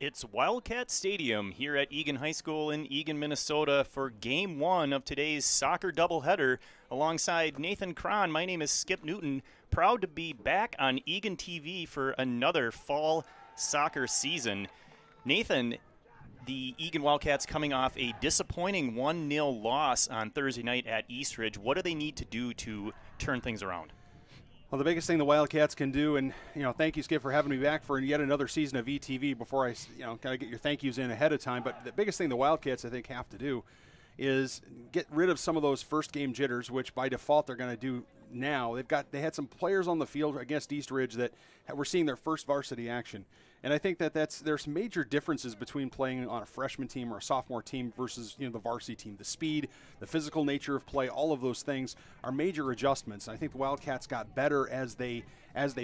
It's Wildcat Stadium here at Eagan High School in Eagan, Minnesota for Game 1 of today's soccer doubleheader. Alongside Nathan Cron, my name is Skip Newton. Proud to be back on Eagan TV for another fall soccer season. Nathan, the Eagan Wildcats coming off a disappointing 1-0 loss on Thursday night at Eastridge. What do they need to do to turn things around? Well, the biggest thing the Wildcats can do, and thank you, Skip, for having me back for yet another season of ETV. Before I, gotta get your thank yous in ahead of time. But the biggest thing the Wildcats, I think, have to do is get rid of some of those first game jitters, which by default they're going to do now. They had some players on the field against Eastridge that were seeing their first varsity action. And I think there's major differences between playing on a freshman team or a sophomore team versus the varsity team. The speed, the physical nature of play, all of those things are major adjustments. And I think the Wildcats got better as they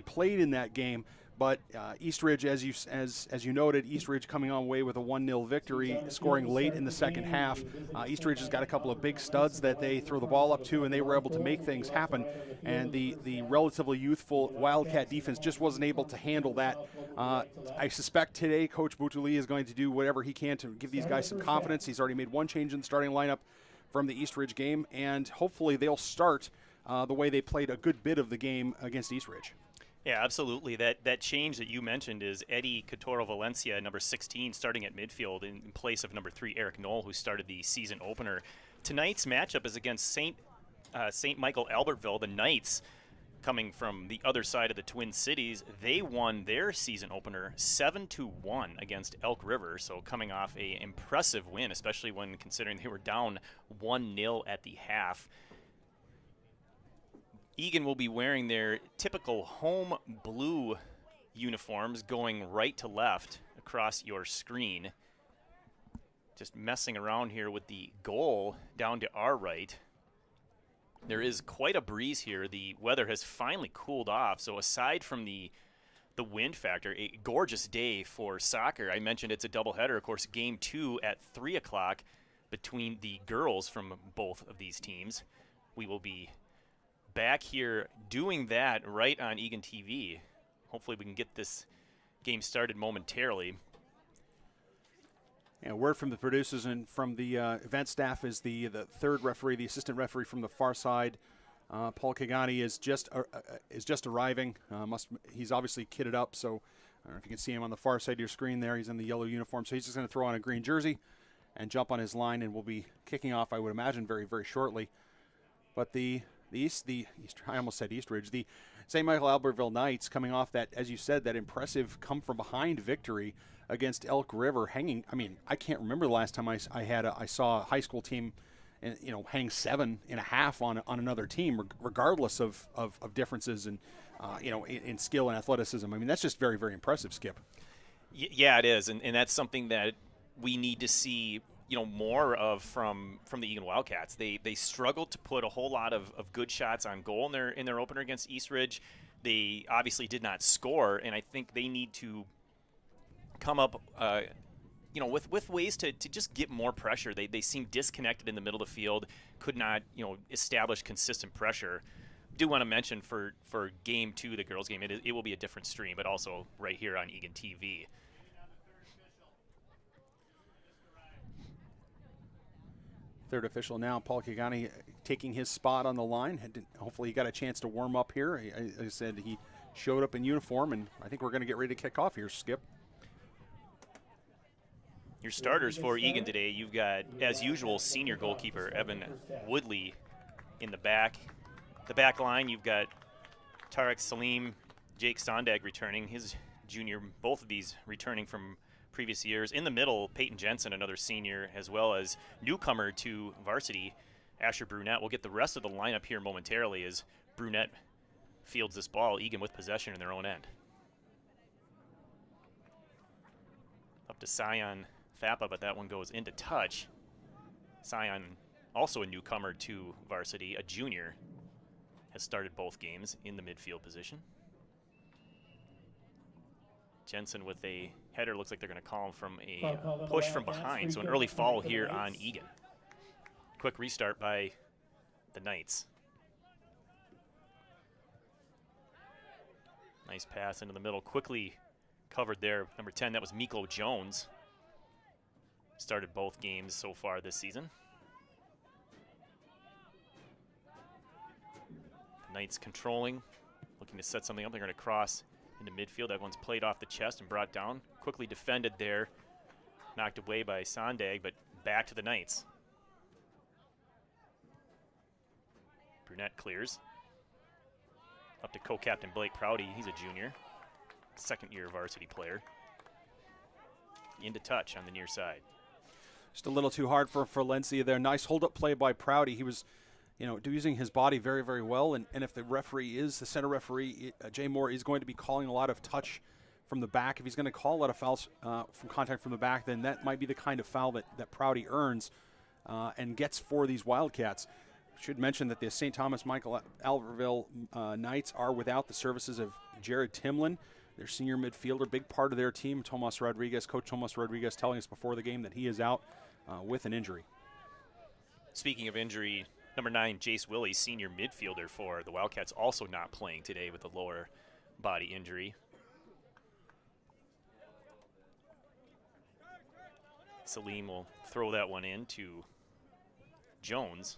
played in that game. But Eastridge, as you noted, Eastridge coming on away with a 1-0 victory, scoring late in the second half. Eastridge has got a couple of big studs that they throw the ball up to, and they were able to make things happen. And the relatively youthful Wildcat defense just wasn't able to handle that. I suspect today Coach Boutuli is going to do whatever he can to give these guys some confidence. He's already made one change in the starting lineup from the Eastridge game, and hopefully they'll start the way they played a good bit of the game against Eastridge. Yeah, absolutely. That change that you mentioned is Eddie Catoro Valencia, number 16, starting at midfield in place of number 3, Eric Knoll, who started the season opener. Tonight's matchup is against St. Michael Albertville, the Knights, coming from the other side of the Twin Cities. They won their season opener 7-1 against Elk River, so coming off an impressive win, especially when considering they were down 1-0 at the half. Eagan will be wearing their typical home blue uniforms going right to left across your screen. Just messing around here with the goal down to our right. There is quite a breeze here. The weather has finally cooled off. So aside from the wind factor, a gorgeous day for soccer. I mentioned it's a doubleheader. Of course, game 2 at 3 o'clock between the girls from both of these teams. We will be back here doing that right on Eagan TV. Hopefully we can get this game started momentarily. And word from the producers and from the event staff is the third referee, the assistant referee from the far side, Paul Kagani, is just arriving. He's obviously kitted up, so I don't know if you can see him on the far side of your screen there. He's in the yellow uniform, so he's just going to throw on a green jersey and jump on his line, and we'll be kicking off, I would imagine, very, very shortly. But the I almost said Eastridge, the St. Michael Albertville Knights coming off that, as you said, that impressive come-from-behind victory against Elk River, hanging. I mean, I can't remember the last time I saw a high school team, hang 7.5 on another team, regardless of differences in in skill and athleticism. I mean, that's just very, very impressive, Skip. Yeah, it is, and that's something that we need to see more of from the Eagan Wildcats. They struggled to put a whole lot of good shots on goal in their opener against Eastridge. They obviously did not score, and I think they need to come up with ways to just get more pressure. They seem disconnected in the middle of the field, could not establish consistent pressure. Do want to mention for game 2, the girls game, it will be a different stream, but also right here on Eagan TV. Third official now, Paul Kagani, taking his spot on the line. Hopefully he got a chance to warm up here. As I said, he showed up in uniform, and I think we're going to get ready to kick off here, Skip. Your starters for Eagan today, you've got, as usual, senior goalkeeper Evan Woodley in the back. The back line, you've got Tarek Salim, Jake Sondag returning, his junior, both of these returning from previous years. In the middle, Peyton Jensen, another senior, as well as newcomer to varsity, Asher Brunette. We'll get the rest of the lineup here momentarily as Brunette fields this ball, Eagan with possession in their own end. Up to Sion Thapa, but that one goes into touch. Sion, also a newcomer to varsity, a junior, has started both games in the midfield position. Jensen with a header. Looks like they're going to call him from a push from behind, so an early foul here on Eagan. Quick restart by the Knights. Nice pass into the middle, quickly covered there. Number 10, that was Miko Jones. Started both games so far this season. The Knights controlling, looking to set something up. They're going to cross into midfield. That one's played off the chest and brought down. Quickly defended there. Knocked away by Sondag, but back to the Knights. Brunette clears. Up to co-captain Blake Prouty. He's a junior. Second-year varsity player. Into touch on the near side. Just a little too hard for Valencia there. Nice hold-up play by Prouty. He was using his body very, very well. And if the referee is the center referee, Jay Moore, is going to be calling a lot of touch from the back. If he's going to call a lot of fouls from contact from the back, then that might be the kind of foul that Prouty earns and gets for these Wildcats. Should mention that the St. Thomas Michael Albertville Knights are without the services of Jared Timlin, their senior midfielder, big part of their team. Coach Tomas Rodriguez telling us before the game that he is out with an injury. Speaking of injury, number 9, Jace Willie, senior midfielder for the Wildcats, also not playing today with a lower body injury. Salim will throw that one in to Jones.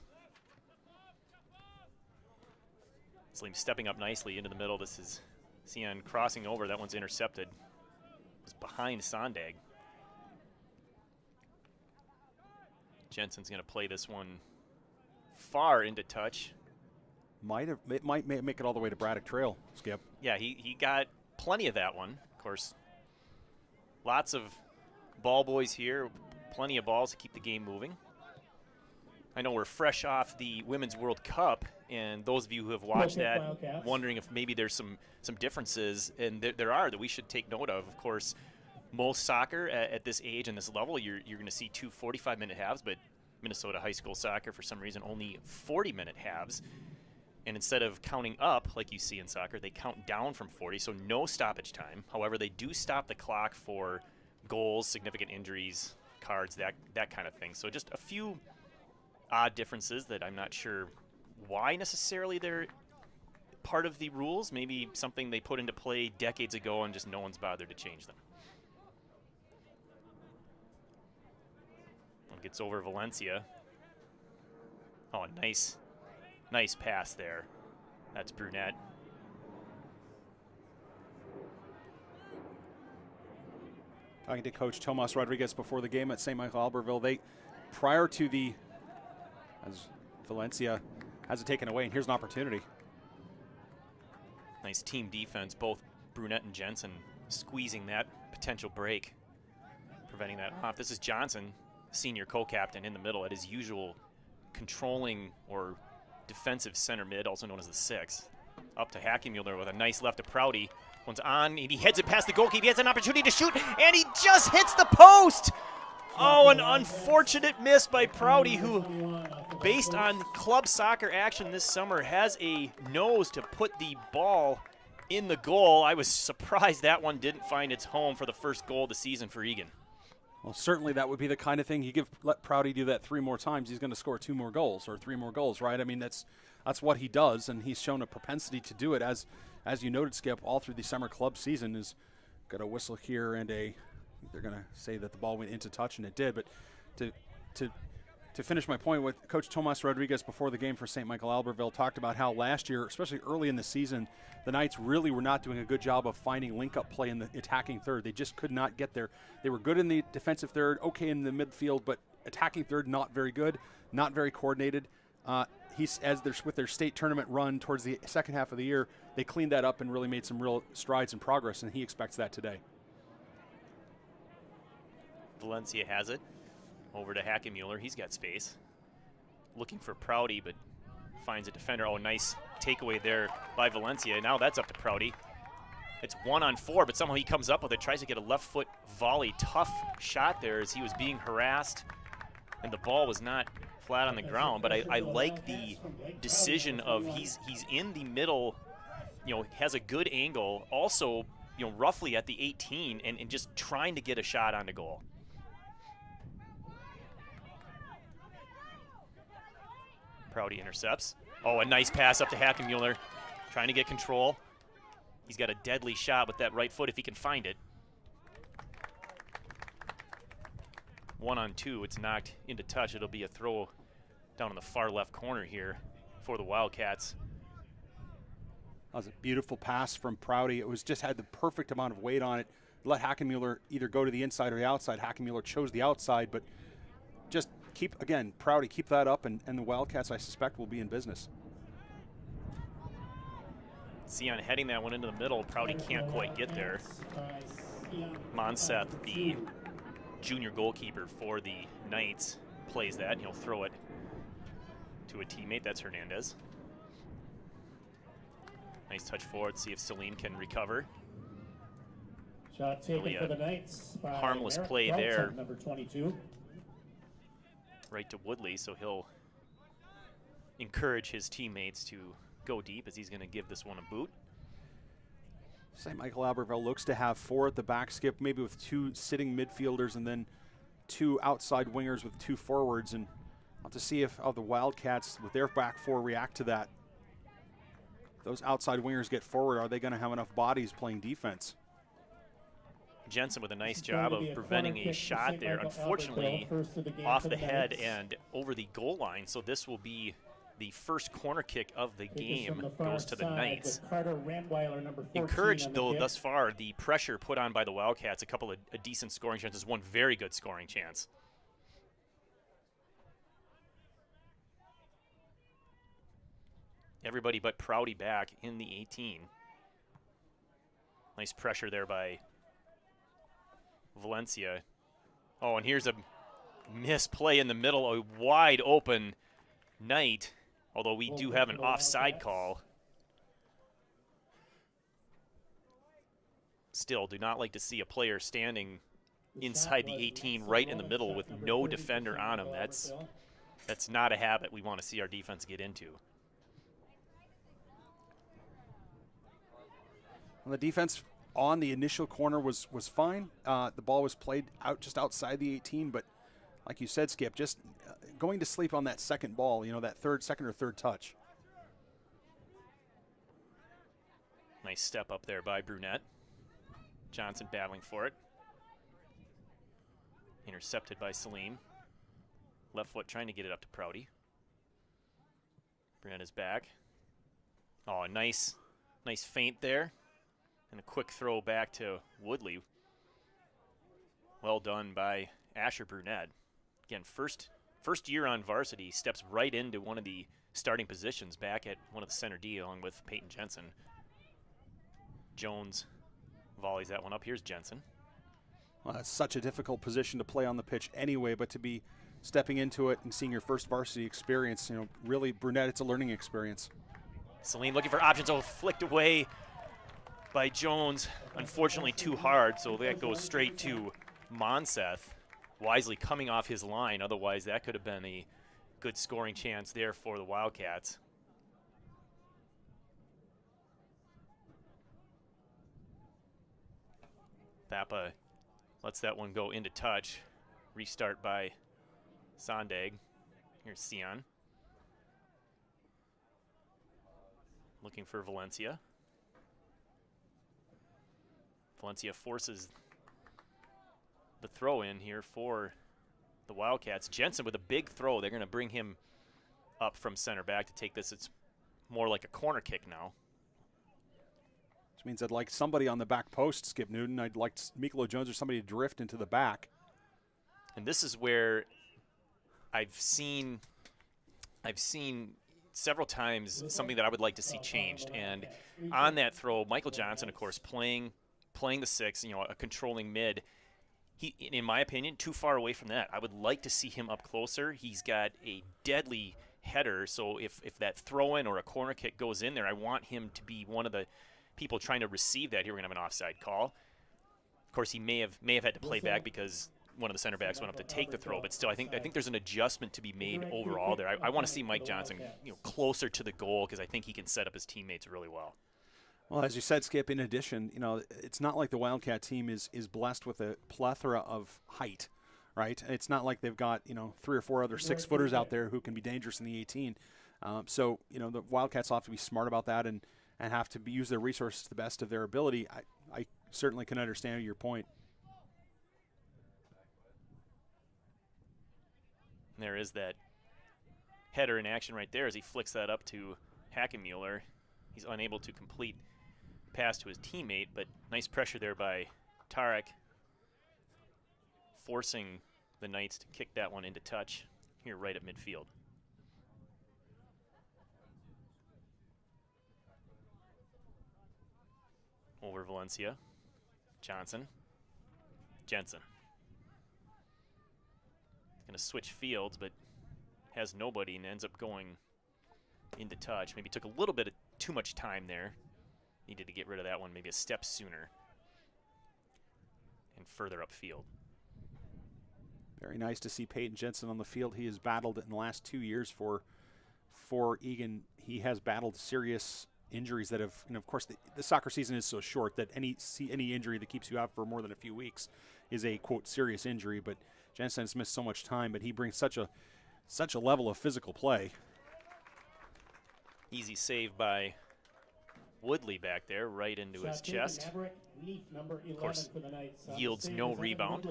Salim stepping up nicely into the middle. This is Sion crossing over. That one's intercepted. It was behind Sondag. Jensen's going to play this one far into touch. It might make it all the way to Braddock Trail, Skip. Yeah, he got plenty of that one. Of course, lots of ball boys here, plenty of balls to keep the game moving. I know we're fresh off the Women's World Cup, and those of you who have watched that, Wildcats, wondering if maybe there's some differences, and there are, that we should take note of. Of course, most soccer at this age and this level, you're going to see 2 45-minute halves, but Minnesota high school soccer, for some reason, only 40-minute halves. And instead of counting up like you see in soccer, they count down from 40, so no stoppage time. However, they do stop the clock for goals, significant injuries, cards, that kind of thing. So just a few odd differences that I'm not sure why necessarily they're part of the rules. Maybe something they put into play decades ago and just no one's bothered to change them. One gets over Valencia. Oh, nice pass there. That's Brunette. Talking to Coach Tomas Rodriguez before the game at St. Michael Albertville, they, prior to the, as Valencia has it taken away, and here's an opportunity. Nice team defense, both Brunette and Jensen squeezing that potential break, preventing that off. This is Johnson, senior co-captain, in the middle at his usual controlling or defensive center mid, also known as the 6. Up to Hackenmuller with a nice left to Prouty. One's on, and he heads it past the goalkeeper. He has an opportunity to shoot, and he just hits the post! Oh, an unfortunate miss by Prouty, who, based on club soccer action this summer, has a nose to put the ball in the goal. I was surprised that one didn't find its home for the first goal of the season for Eagan. Well, certainly that would be the kind of thing let Prouty do that 3 more times, he's going to score 2 more goals or 3 more goals, right? I mean, that's what he does, and he's shown a propensity to do it. As you noted, Skip, all through the summer club season, is got a whistle here and they're going to say that the ball went into touch, and it did. But to finish my point, with Coach Tomas Rodriguez before the game for St. Michael Albertville talked about how last year, especially early in the season, the Knights really were not doing a good job of finding link-up play in the attacking third. They just could not get there. They were good in the defensive third, okay in the midfield, but attacking third not very good, not very coordinated. With their state tournament run towards the second half of the year, they cleaned that up and really made some real strides and progress, and he expects that today. Valencia has it. Over to Hackenmuller. He's got space. Looking for Prouty, but finds a defender. Oh, nice takeaway there by Valencia. Now that's up to Prouty. It's 1-on-4, but somehow he comes up with it. Tries to get a left foot volley. Tough shot there as he was being harassed, and the ball was not flat on the ground. But I like the decision of he's in the middle, has a good angle. Also, roughly at the 18, and just trying to get a shot on the goal. Prouty intercepts. Oh, a nice pass up to Hackenmuller, trying to get control. He's got a deadly shot with that right foot if he can find it. 1-on-2, it's knocked into touch. It'll be a throw down in the far left corner here for the Wildcats. That was a beautiful pass from Prouty. It was just had the perfect amount of weight on it. Let Hackenmuller either go to the inside or the outside. Hackenmuller chose the outside, but just Prouty, keep that up, and the Wildcats, I suspect, will be in business. Sion heading that one into the middle. Prouty can't quite get there. Monseth, the junior goalkeeper for the Knights, plays that, and he'll throw it to a teammate. That's Hernandez. Nice touch forward. See if Celine can recover. Shot taken for the Knights. Harmless play there. Number 22. Right to Woodley, so he'll encourage his teammates to go deep as he's going to give this one a boot. St. Michael Albertville looks to have 4 at the back, Skip, maybe with 2 sitting midfielders and then 2 outside wingers with 2 forwards. And I'll have to see how the Wildcats, with their back 4, react to that. If those outside wingers get forward, are they going to have enough bodies playing defense? Jensen with a nice job of preventing a shot there, unfortunately off the head and over the goal line. So this will be the first corner kick of the game, goes to the Knights. Encouraged, though, thus far, the pressure put on by the Wildcats, a couple of decent scoring chances, one very good scoring chance. Everybody but Prouty back in the 18. Nice pressure there by Valencia. Oh, and here's a misplay in the middle, a wide open Knight, although we do have an offside call. Still, do not like to see a player standing inside the 18 right in the middle with no defender on him. That's That's not a habit we want to see our defense get into. Well, the defense on the initial corner was fine. The ball was played out just outside the 18, but like you said, Skip, just going to sleep on that second ball, that second or third touch. Nice step up there by Brunette. Johnson battling for it. Intercepted by Salim. Left foot trying to get it up to Prouty. Brunette is back. Oh, nice feint there. And a quick throw back to Woodley. Well done by Asher Brunette. Again, first year on varsity, steps right into one of the starting positions back at one of the center D along with Peyton Jensen. Jones volleys that one up. Here's Jensen. Well, it's such a difficult position to play on the pitch anyway, but to be stepping into it and seeing your first varsity experience, really, Brunette, it's a learning experience. Salim looking for options. Oh, flicked away by Jones. Unfortunately, too hard, so that goes straight to Monseth. Wisely coming off his line. Otherwise, that could have been a good scoring chance there for the Wildcats. Thapa lets that one go into touch. Restart by Sondag. Here's Sion. Looking for Valencia. Valencia forces the throw in here for the Wildcats. Jensen with a big throw. They're going to bring him up from center back to take this. It's more like a corner kick now. Which means I'd like somebody on the back post, Skip Newton. I'd like Mikolo Jones or somebody to drift into the back. And this is where I've seen several times something that I would like to see changed. And on that throw, Michael Johnson, of course, playing the six, a controlling mid. He, in my opinion, too far away from that. I would like to see him up closer. He's got a deadly header, so if that throw-in or a corner kick goes in there, I want him to be one of the people trying to receive that. Here we're going to have an offside call. Of course, he may have had to play back because one of the center backs went up to take the throw, but still, I think there's an adjustment to be made overall there. I want to see Mike Johnson, closer to the goal because I think he can set up his teammates really well. Well, as you said, Skip, in addition, it's not like the Wildcat team is blessed with a plethora of height, right? It's not like they've got, 3 or 4 other 6-footers out there who can be dangerous in the 18. So, the Wildcats will have to be smart about that and have to use their resources to the best of their ability. I certainly can understand your point. There is that header in action right there as he flicks that up to Hackenmuller. He's unable to complete pass to his teammate, but nice pressure there by Tarek, forcing the Knights to kick that one into touch here right at midfield. Over Valencia. Johnson. Jensen. Going to switch fields, but has nobody and ends up going into touch. Maybe took a little bit of too much time there. Needed to get rid of that one maybe a step sooner and further upfield. Very nice to see Peyton Jensen on the field. He has battled in the last 2 years for Eagan. He has battled serious injuries that have, of course, the soccer season is so short that any injury that keeps you out for more than a few weeks is a, quote, serious injury. But Jensen has missed so much time, but he brings such a level of physical play. Easy save by Woodley back there, right into his chest. Of course, yields no rebound.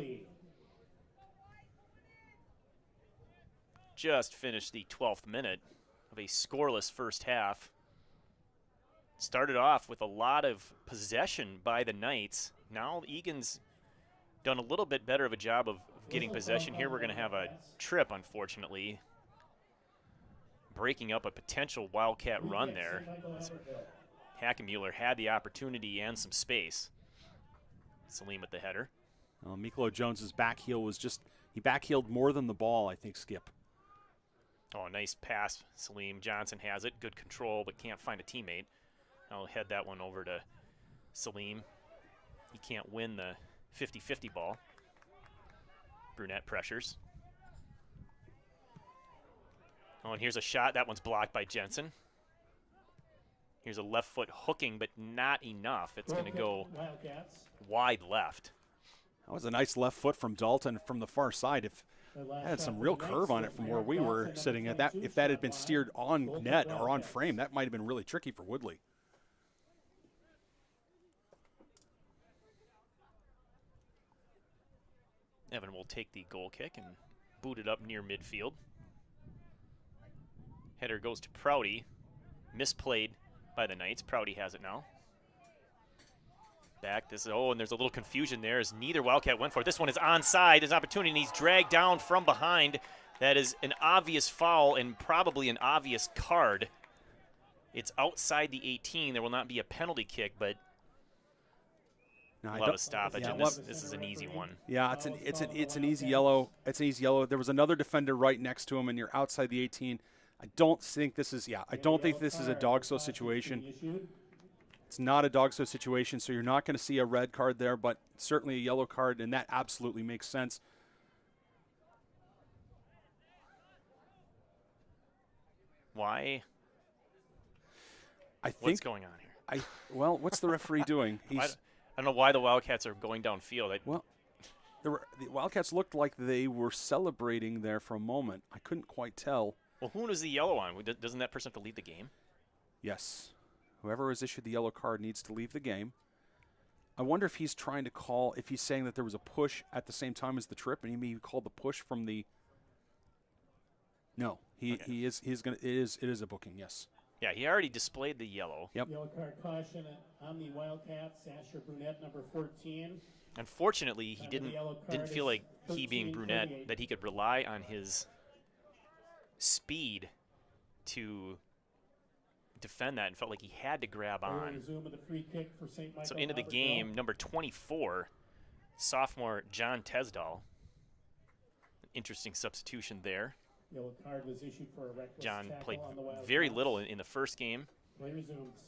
Just finished the 12th minute of a scoreless first half. Started off with a lot of possession by the Knights. Now Egan's done a little bit better of a job of getting possession. Here we're going to have a trip, unfortunately, breaking up a potential Wildcat run there. Hackenmuller had the opportunity and some space. Salim at the header. Mikolo Jones's back heel was he back-heeled more than the ball, I think, Skip. Oh, nice pass, Salim. Johnson has it. Good control, but can't find a teammate. I'll head that one over to Salim. He can't win the 50-50 ball. Brunette pressures. Oh, and here's a shot. That one's blocked by Jensen. Here's a left foot hooking, but not enough. It's going to go wide left. That was a nice left foot from Dalton from the far side. If it had some real curve on it from where we were sitting at that, if that had been steered on net or on frame, that might have been really tricky for Woodley. Evan will take the goal kick and boot it up near midfield. Header goes to Prouty. Misplayed by the Knights. Prouty has it now. Back. And there's a little confusion there as neither Wildcat went for it. This one is onside. There's an opportunity, and he's dragged down from behind. That is an obvious foul and probably an obvious card. It's outside the 18. There will not be a penalty kick, but we'll have a stoppage, and this is an easy one. Yeah, it's an easy yellow. It's an easy yellow. There was another defender right next to him, and you're outside the 18. I don't think this is a dog-so situation. It's not a dog-so situation, so you're not going to see a red card there, but certainly a yellow card, and that absolutely makes sense. Why? What's going on here? What's the referee doing? I don't know why the Wildcats are going downfield. The Wildcats looked like they were celebrating there for a moment. I couldn't quite tell. Well, who was the yellow on? Doesn't that person have to leave the game? Yes. Whoever was issued the yellow card needs to leave the game. I wonder if he's trying to call, if he's saying that there was a push at the same time as the trip, and he may call the push from the. No, it is a booking. Yes. Yeah, he already displayed the yellow. Yep. Yellow card caution on the Wildcats. Asher Brunette, number 14. Unfortunately, he didn't feel like he being Brunette that he could rely on his speed to defend that, and felt like he had to grab on. So into the game, number 24, sophomore John Tesdall. Interesting substitution there. Yellow card was issued for a reckless John tackle played on the Wildcats. very little in the first game. Play resumes.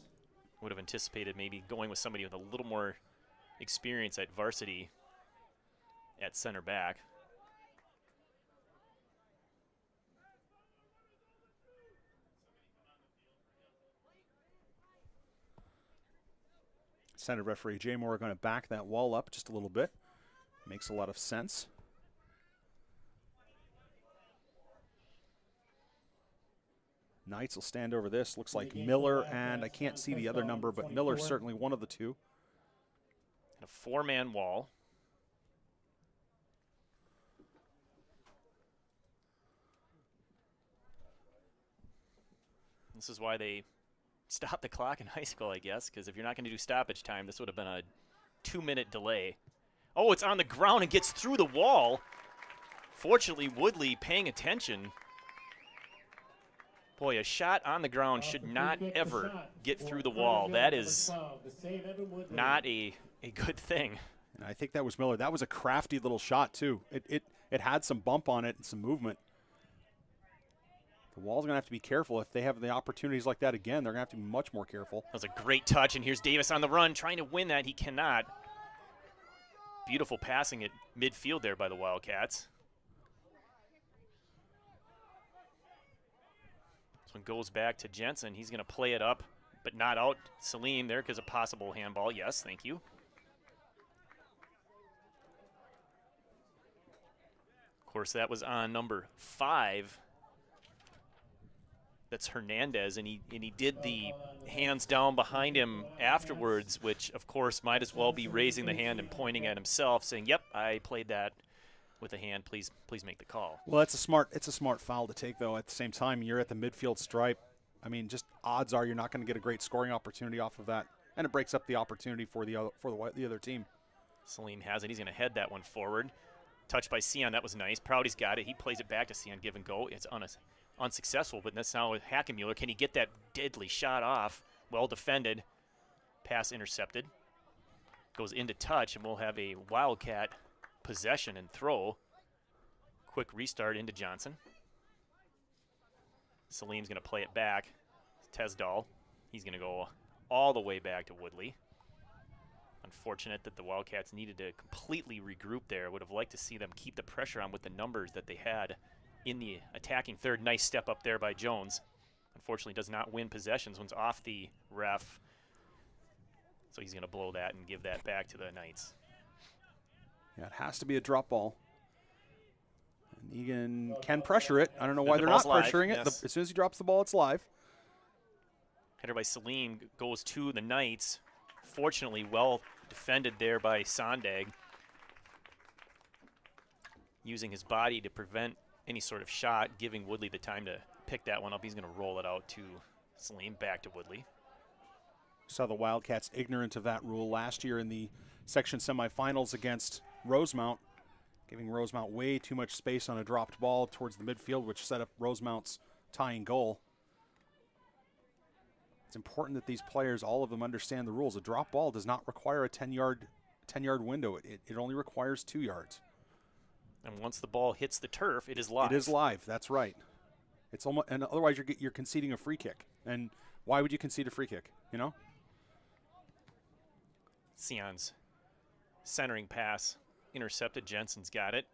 Would have anticipated maybe going with somebody with a little more experience at varsity at center back. Center referee Jay Moore going to back that wall up just a little bit. Makes a lot of sense. Knights will stand over this. Looks like Miller, and I can't see the other number, but Miller's certainly one of the two. And a four-man wall. This is why they stop the clock in high school, I guess, because if you're not going to do stoppage time, this would have been a 2-minute delay. Oh, it's on the ground and gets through the wall. Fortunately, Woodley paying attention. Boy, a shot on the ground should not ever get through the wall. That is not a good thing. And I think that was Miller. That was a crafty little shot, too. It had some bump on it and some movement. The Wall's going to have to be careful. If they have the opportunities like that again, they're going to have to be much more careful. That was a great touch, and here's Davis on the run trying to win that. He cannot. Beautiful passing at midfield there by the Wildcats. This one goes back to Jensen. He's going to play it up, but not out. Salim there because of possible handball. Yes, thank you. Of course, that was on number 5. That's Hernandez, and he did the hands down behind him afterwards, which, of course, might as well be raising the hand and pointing at himself, saying, yep, I played that with a hand. Please make the call. Well, it's a smart foul to take, though. At the same time, you're at the midfield stripe. I mean, just odds are you're not going to get a great scoring opportunity off of that, and it breaks up the opportunity for the other team. Salim has it. He's going to head that one forward. Touched by Sion. That was nice. Prouty's got it. He plays it back to Sion. Give and go. It's unsuccessful, but that's now with Hackenmuller. Can he get that deadly shot off? Well defended. Pass intercepted. Goes into touch, and we'll have a Wildcat possession and throw. Quick restart into Johnson. Salim's going to play it back. Tesdall. He's going to go all the way back to Woodley. Unfortunate that the Wildcats needed to completely regroup there. Would have liked to see them keep the pressure on with the numbers that they had in the attacking third. Nice step up there by Jones. Unfortunately, does not win possessions. One's off the ref. So he's going to blow that and give that back to the Knights. Yeah, it has to be a drop ball. And Eagan can pressure it. I don't know why they're not pressuring it. As soon as he drops the ball, it's live. Header by Salim goes to the Knights. Fortunately, well defended there by Sondag. Using his body to prevent any sort of shot, giving Woodley the time to pick that one up. He's going to roll it out to Salim, back to Woodley. Saw the Wildcats ignorant of that rule last year in the section semifinals against Rosemount, giving Rosemount way too much space on a dropped ball towards the midfield, which set up Rosemount's tying goal. It's important that these players, all of them, understand the rules. A drop ball does not require a 10-yard window. It only requires 2 yards. And once the ball hits the turf, it is live. It is live. That's right. It's almost, and otherwise you're conceding a free kick. And why would you concede a free kick? You know. Sion's centering pass intercepted. Jensen's got it.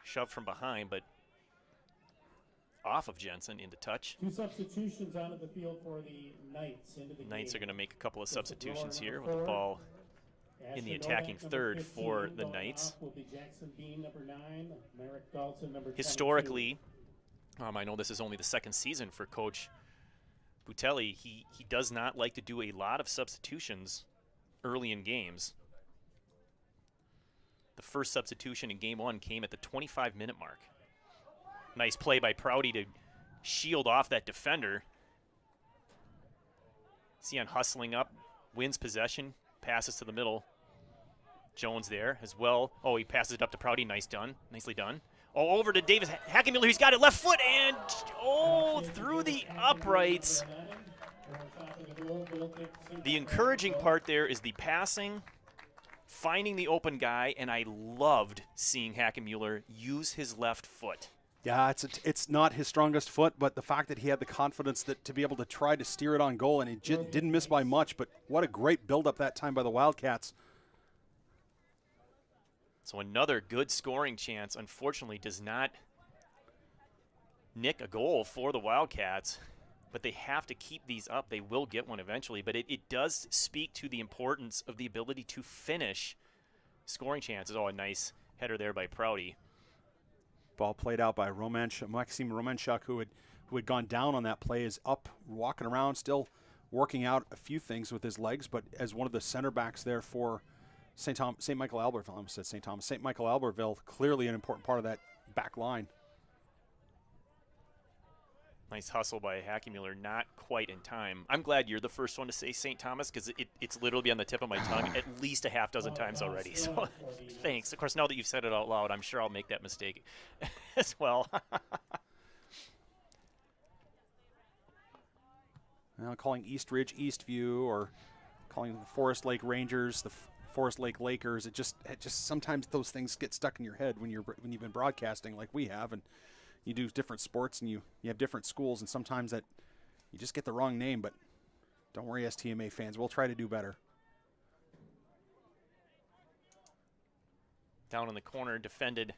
Shoved from behind, but off of Jensen into touch. 2 substitutions onto the field for the Knights. Knights are going to make a couple of substitutions here with the ball in the attacking third for the Knights. Historically, I know this is only the second season for Coach Butelli. He does not like to do a lot of substitutions early in games. The first substitution in game 1 came at the 25-minute mark. Nice play by Prouty to shield off that defender. Sion hustling up, wins possession, passes to the middle. Jones there as well. Oh, he passes it up to Prouty. Nicely done. Oh, over to Davis Hackenmiller. He's got it left foot and, through the uprights. The encouraging part there is the passing, finding the open guy, and I loved seeing Hackenmiller use his left foot. Yeah, it's not his strongest foot, but the fact that he had the confidence to be able to try to steer it on goal, and he didn't miss by much, but what a great build-up that time by the Wildcats. So another good scoring chance, unfortunately, does not nick a goal for the Wildcats, but they have to keep these up. They will get one eventually, but it does speak to the importance of the ability to finish scoring chances. Oh, a nice header there by Prouty. Ball played out by Maxim Romanchuk, who had gone down on that play, is up, walking around, still working out a few things with his legs, but as one of the center backs there for St. Michael Albertville, I almost said St. Thomas. St. Michael Albertville, clearly an important part of that back line. Nice hustle by Hackenmiller, not quite in time. I'm glad you're the first one to say St. Thomas because it's literally on the tip of my tongue at least a half dozen times already. So thanks. Of course, now that you've said it out loud, I'm sure I'll make that mistake as well. Now calling East Ridge Eastview, or calling the Forest Lake Rangers the Forest Lake Lakers. It just sometimes those things get stuck in your head when you've been broadcasting like we have, and you do different sports and you have different schools, and sometimes that you just get the wrong name. But don't worry, STMA fans, we'll try to do better. Down in the corner, defended.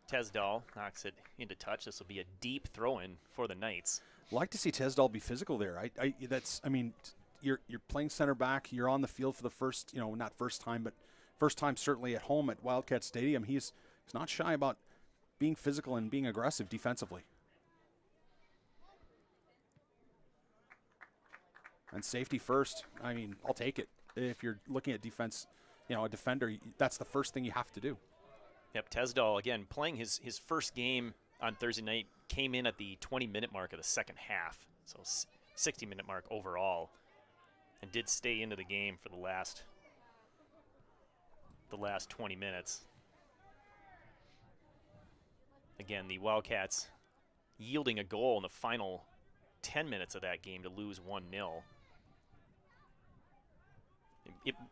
Tesdal knocks it into touch. This will be a deep throw-in for the Knights. Like to see Tesdal be physical there. You're playing center back. You're on the field for the first, not first time, but first time certainly at home at Wildcat Stadium. He's not shy about being physical and being aggressive defensively. And safety first. I'll take it. If you're looking at defense, a defender, that's the first thing you have to do. Yep, Tesdal, again, playing his first game on Thursday night, came in at the 20-minute mark of the second half, so 60-minute mark overall, and did stay into the game for the last 20 minutes. Again, the Wildcats yielding a goal in the final 10 minutes of that game to lose 1-0.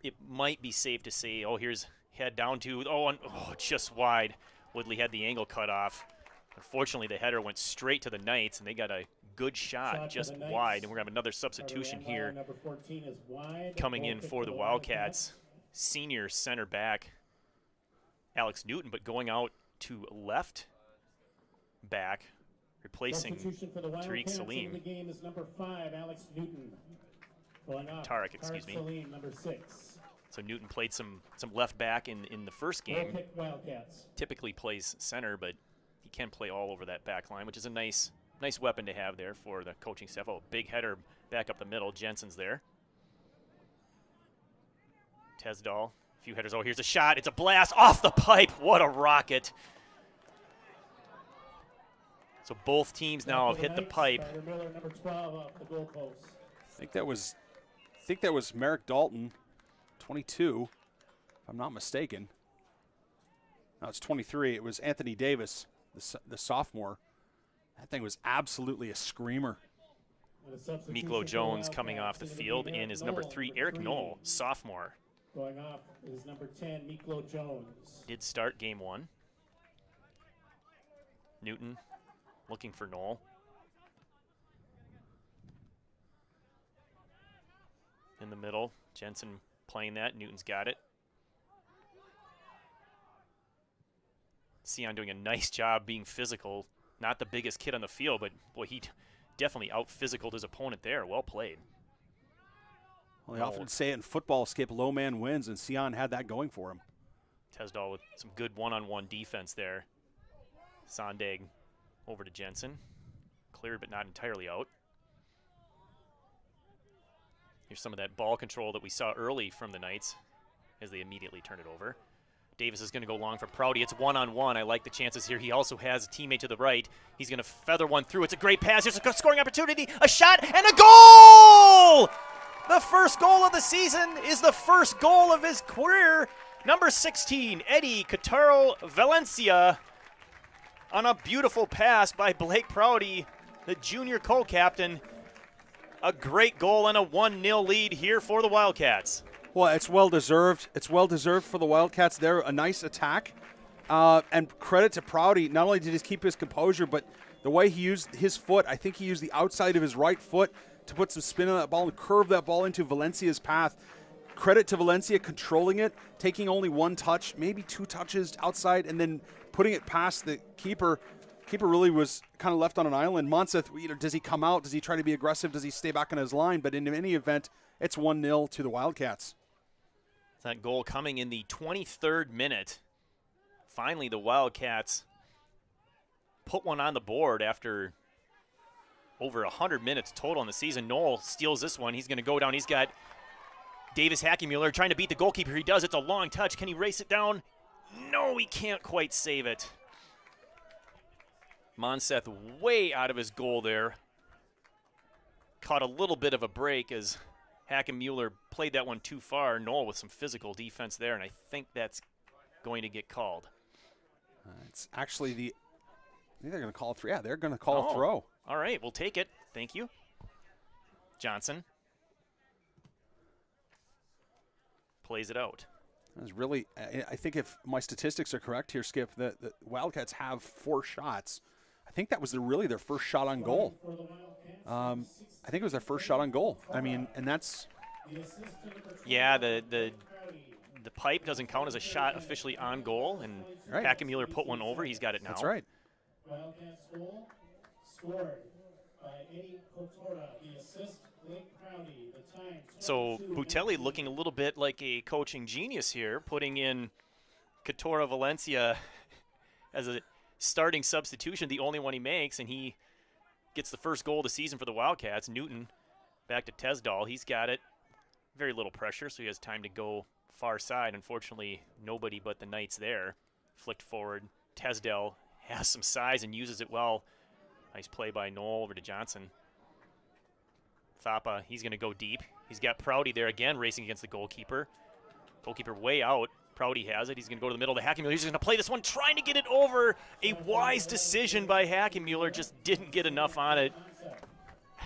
It might be safe to say, here's head down to, just wide. Woodley had the angle cut off. Unfortunately, the header went straight to the Knights, and they got a good shot just wide. And we're going to have another substitution here coming in for the Wildcats. Senior center back Alex Newton, but going out to left back, replacing Substitution for the Tariq Wildcats Salim. in the game is number 5, Alex Newton. Going off, Tarek, excuse me. Salim, number 6. So Newton played some left back in the first Goal game. kick Wildcats. Typically plays center, but he can play all over that back line, which is a nice weapon to have there for the coaching staff. Oh, big header back up the middle. Jensen's there. Tesdall, a few headers. Oh, here's a shot. It's a blast off the pipe. What a rocket. So both teams now have hit the pipe. Spider Miller, number 12, off the goal post. I think that was Merrick Dalton, 22, if I'm not mistaken. No, it's 23. It was Anthony Davis, the sophomore. That thing was absolutely a screamer. Miklo Jones coming off the field in is number 3, Eric Knoll, sophomore. Going off is number 10, Miklo Jones. Did start game 1. Newton looking for Knoll. In the middle, Jensen playing that. Newton's got it. Sion doing a nice job being physical. Not the biggest kid on the field, but boy, he definitely out-physicaled his opponent there. Well played. Well, they often say it in football, Skip, low man wins, and Sion had that going for him. Tesdall with some good one-on-one defense there. Sondag over to Jensen. Cleared but not entirely out. Here's some of that ball control that we saw early from the Knights as they immediately turn it over. Davis is going to go long for Prouty. It's one-on-one. I like the chances here. He also has a teammate to the right. He's going to feather one through. It's a great pass. Here's a scoring opportunity. A shot and a goal! The first goal of the season is the first goal of his career. Number 16, Eddie Cataro Valencia, on a beautiful pass by Blake Prouty, the junior co-captain. A great goal and a 1-0 lead here for the Wildcats. Well, it's well-deserved. It's well-deserved for the Wildcats there. A nice attack. And credit to Prouty. Not only did he keep his composure, but the way he used his foot, I think he used the outside of his right foot to put some spin on that ball and curve that ball into Valencia's path. Credit to Valencia controlling it, taking only one touch, maybe 2 touches outside, and then putting it past the keeper. Keeper really was kind of left on an island. Monseth, does he come out? Does he try to be aggressive? Does he stay back on his line? But in any event, it's 1-0 to the Wildcats. That goal coming in the 23rd minute. Finally, the Wildcats put one on the board after over 100 minutes total in the season. Knoll steals this one. He's going to go down. He's got Davis Hackemuller trying to beat the goalkeeper. He does. It's a long touch. Can he race it down? No, he can't quite save it. Monseth way out of his goal there. Caught a little bit of a break as Hackemuller played that one too far. Knoll with some physical defense there, and I think that's going to get called. It's actually I think they're going to call a throw. Yeah, they're going to call a throw. All right, we'll take it. Thank you. Johnson plays it out. That was really, I think if my statistics are correct here, Skip, the Wildcats have 4 shots. I think that was really their first shot on goal. I think it was their first shot on goal. I mean, and that's... Yeah, the pipe doesn't count as a shot officially on goal, and right. Hackemuller put one over. He's got it now. That's right. Wildcats goal scored by Eddie Kotora. The assist, Blake Prouty. The time. So Butelli looking a little bit like a coaching genius here, putting in Katora Valencia as a starting substitution, the only one he makes, and he gets the first goal of the season for the Wildcats. Newton back to Tesdall. He's got it. Very little pressure, so he has time to go far side. Unfortunately, nobody but the Knights there. Flicked forward. Tesdall has some size and uses it well. Nice play by Knoll over to Johnson. Thapa, he's going to go deep. He's got Prouty there again, racing against the goalkeeper. Goalkeeper way out. Prouty has it. He's going to go to the middle to Hackemuller. He's going to play this one, trying to get it over. A wise decision by Hackemuller, just didn't get enough on it.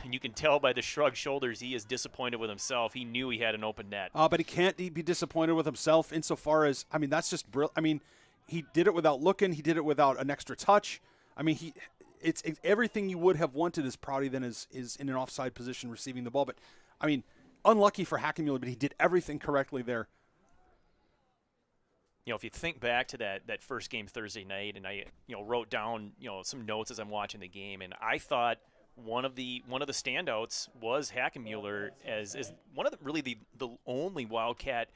And you can tell by the shrugged shoulders he is disappointed with himself. He knew he had an open net. But he can't be disappointed with himself insofar as, I mean, that's just brilliant. I mean, he did it without looking. He did it without an extra touch. I mean, it's everything you would have wanted as Prouty then is in an offside position receiving the ball. But, I mean, unlucky for Hackemuller, but he did everything correctly there. if you think back to that first game Thursday night, and I wrote down some notes as I'm watching the game, and I thought one of the standouts was Hackenmuller as one of the only Wildcat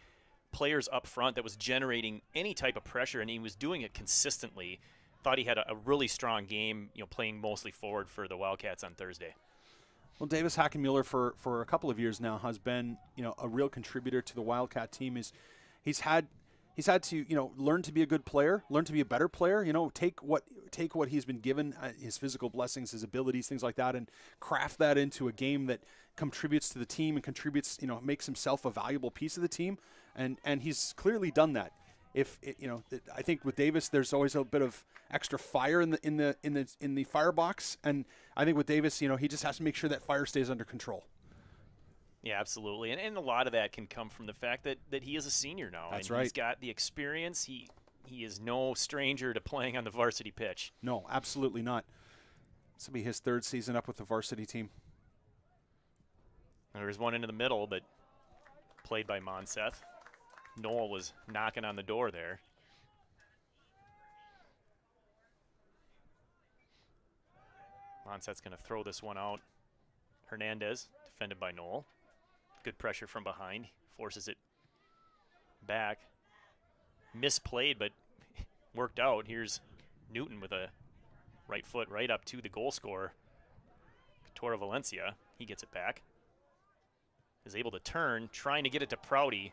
players up front that was generating any type of pressure, and he was doing it consistently. Thought he had a really strong game, playing mostly forward for the Wildcats on Thursday. Well, Davis Hackenmuller for a couple of years now has been a real contributor to the Wildcat team. He's had to learn to be a good player, learn to be a better player. Take what he's been given, his physical blessings, his abilities, things like that, and craft that into a game that contributes to the team and contributes, makes himself a valuable piece of the team. And he's clearly done that. I think with Davis, there's always a bit of extra fire in the firebox, and I think with Davis, he just has to make sure that fire stays under control. Yeah, absolutely, and a lot of that can come from the fact that he is a senior now. That's and right. He's got the experience. He is no stranger to playing on the varsity pitch. No, absolutely not. This will be his third season up with the varsity team. There's one into the middle, but played by Monseth. Noel was knocking on the door there. Monseth's going to throw this one out. Hernandez, defended by Noel. Good pressure from behind. Forces it back. Misplayed, but worked out. Here's Newton with a right foot right up to the goal scorer, Katora Valencia. He gets it back. Is able to turn, trying to get it to Prouty.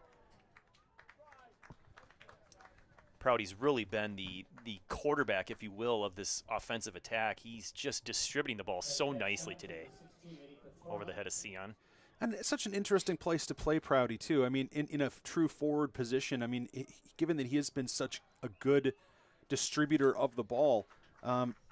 Prouty's really been the quarterback, if you will, of this offensive attack. He's just distributing the ball so nicely today over the head of Sion. And it's such an interesting place to play Prouty, too. I mean, in a true forward position, I mean, given that he has been such a good distributor of the ball,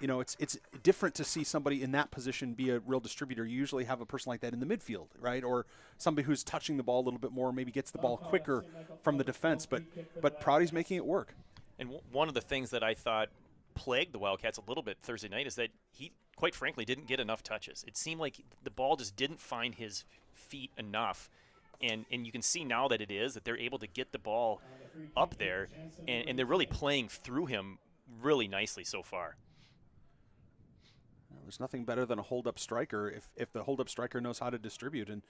it's different to see somebody in that position be a real distributor. You usually have a person like that in the midfield, right? Or somebody who's touching the ball a little bit more, maybe gets the ball quicker from the defense. But Prouty's making it work. And one of the things that I thought plagued the Wildcats a little bit Thursday night is that he, quite frankly, didn't get enough touches. It seemed like the ball just didn't find his feet enough. And you can see now that that they're able to get the ball up there, and they're really playing through him really nicely so far. Well, there's nothing better than a hold-up striker if the hold-up striker knows how to distribute. And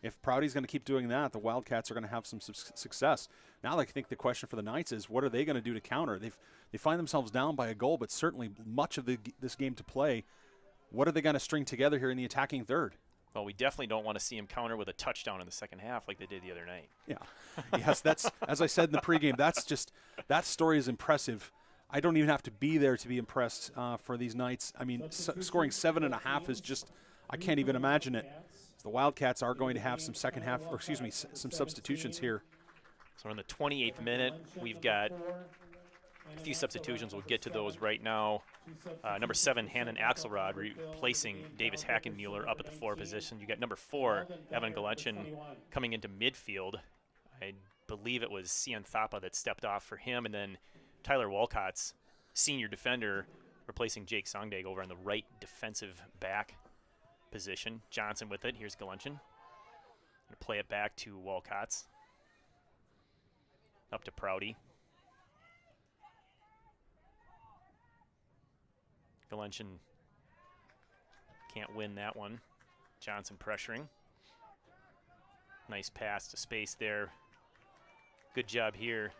if Prouty's going to keep doing that, the Wildcats are going to have some success. Now I think the question for the Knights is, what are they going to do to counter? They find themselves down by a goal, but certainly much of this game to play. What are they going to string together here in the attacking third? Well, we definitely don't want to see him counter with a touchdown in the second half like they did the other night. Yeah. Yes, that's, as I said in the pregame, that story is impressive. I don't even have to be there to be impressed for these Knights. I mean, scoring 7.5 is just, I can't even imagine it. The Wildcats are going to have some some substitutions here. So we're in the 28th minute. We've got a few substitutions. We'll get to those right now. Number 7, Hannon Axelrod, replacing Davis Hackenmuller up at the 4 position. You got number 4, Evan Galechin, coming into midfield. I believe it was Cian Thapa that stepped off for him, and then Tyler Walcott's senior defender, replacing Jake Songdag over on the right defensive back position. Johnson with it. Here's Galechin. Going to play it back to Walcott's. Up to Prouty. Galechin can't win that one. Johnson pressuring. Nice pass to space there. Good job here.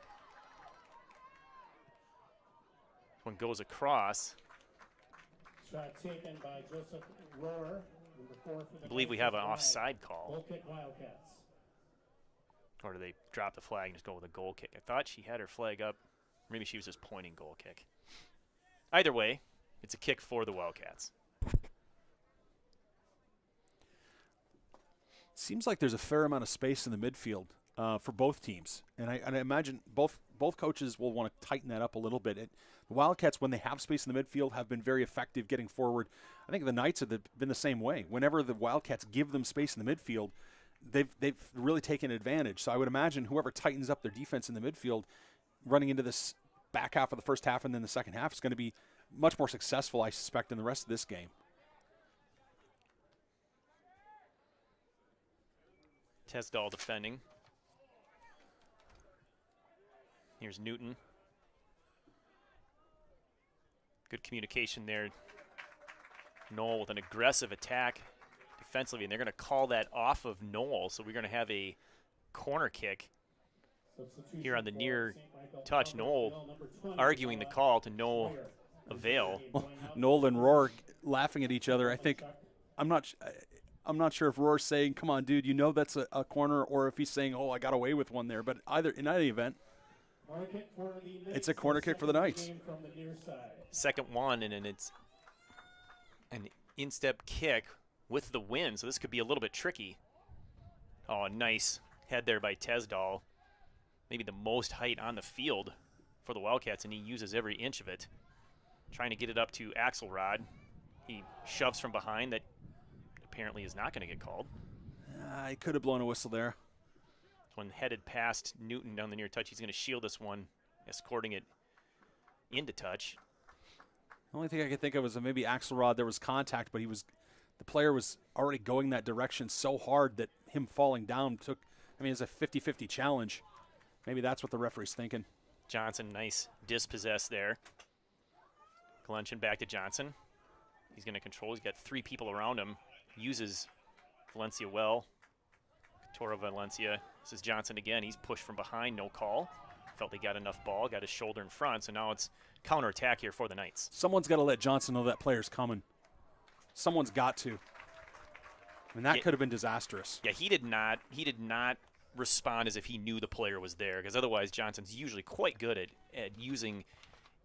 One goes across. Shot taken by Joseph Rohrer. I believe we have an offside call. Goal kick Wildcats. Or do they drop the flag and just go with a goal kick? I thought she had her flag up. Maybe she was just pointing goal kick. Either way, it's a kick for the Wildcats. Seems like there's a fair amount of space in the midfield for both teams. And I imagine both coaches will want to tighten that up a little bit. The Wildcats, when they have space in the midfield, have been very effective getting forward. I think the Knights have been the same way. Whenever the Wildcats give them space in the midfield, they've really taken advantage. So I would imagine whoever tightens up their defense in the midfield running into this back half of the first half and then the second half is going to be much more successful, I suspect, in the rest of this game. Tesdahl defending. Here's Newton. Good communication there. Knoll with an aggressive attack defensively, and they're going to call that off of Knoll, so we're going to have a corner kick here on the near touch. Knoll arguing the call to no avail. Well, Knoll and Rohr laughing at each other. I think I'm not sure if Rohr's saying, "Come on, dude, you know that's a corner," or if he's saying, "Oh, I got away with one there." But in either event, it's a corner kick for the Knights. Second one, and it's an instep kick with the win, so this could be a little bit tricky. Oh, nice head there by Tesdal. Maybe the most height on the field for the Wildcats, and he uses every inch of it. Trying to get it up to Axelrod. He shoves from behind. That apparently is not going to get called. He could have blown a whistle there. When headed past Newton down the near touch, he's going to shield this one, escorting it into touch. The only thing I could think of was that maybe Axelrod, there was contact, but the player was already going that direction so hard that him falling down it's a 50-50 challenge. Maybe that's what the referee's thinking. Johnson, nice dispossess there. Glenchen back to Johnson. He's going to control. He's got three people around him. Uses Valencia well. Toro Valencia. This is Johnson again. He's pushed from behind. No call. Felt he got enough ball. Got his shoulder in front. So now it's counterattack here for the Knights. Someone's got to let Johnson know that player's coming. Someone's got to. I mean, that could have been disastrous. Yeah, he did not respond as if he knew the player was there, because otherwise Johnson's usually quite good at using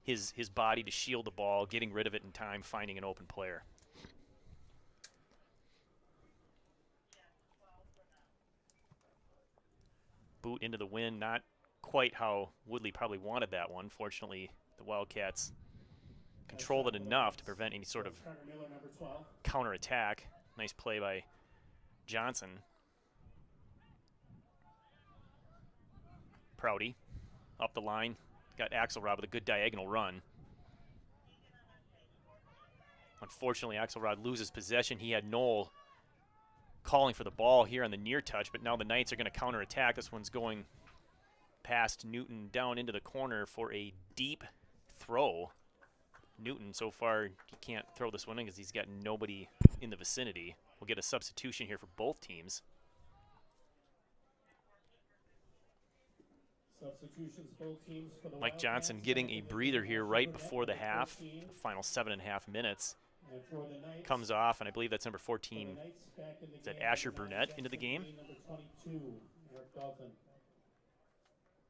his body to shield the ball, getting rid of it in time, finding an open player. Boot into the wind, not quite how Woodley probably wanted that one. Fortunately, the Wildcats controlled it enough to prevent any sort of counterattack. Nice play by Johnson. Prouty up the line. Got Axelrod with a good diagonal run. Unfortunately, Axelrod loses possession. He had Knoll calling for the ball here on the near touch, but now the Knights are going to counterattack. This one's going past Newton down into the corner for a deep throw. Newton, so far, he can't throw this one in because he's got nobody in the vicinity. We'll get a substitution here for both teams. Mike Johnson getting a breather here right before the half. The final 7.5 minutes. Comes off, and I believe that's number 14. Is that Asher Brunette into the game?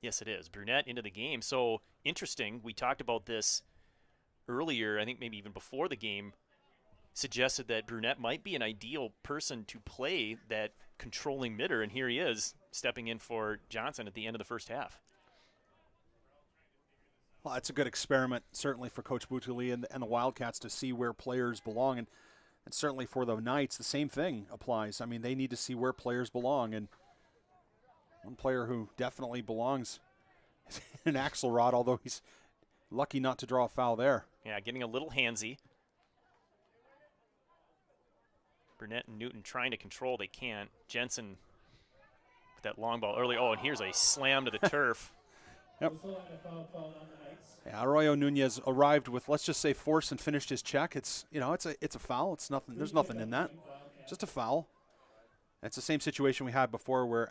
Yes, it is. Brunette into the game. So interesting. We talked about this earlier, I think maybe even before the game, suggested that Brunette might be an ideal person to play that controlling midder, and here he is stepping in for Johnson at the end of the first half. Well, it's a good experiment, certainly for Coach Butuli and the Wildcats to see where players belong, and certainly for the Knights, the same thing applies. I mean, they need to see where players belong, and one player who definitely belongs is an Axelrod, although he's lucky not to draw a foul there. Yeah, getting a little handsy. Burnett and Newton trying to control. They can't. Jensen with that long ball early. Oh, and here's a slam to the turf. Yep. Yeah, Arroyo Nunez arrived with, let's just say, force and finished his check. It's a foul. It's nothing. There's nothing in that. Just a foul. It's the same situation we had before, where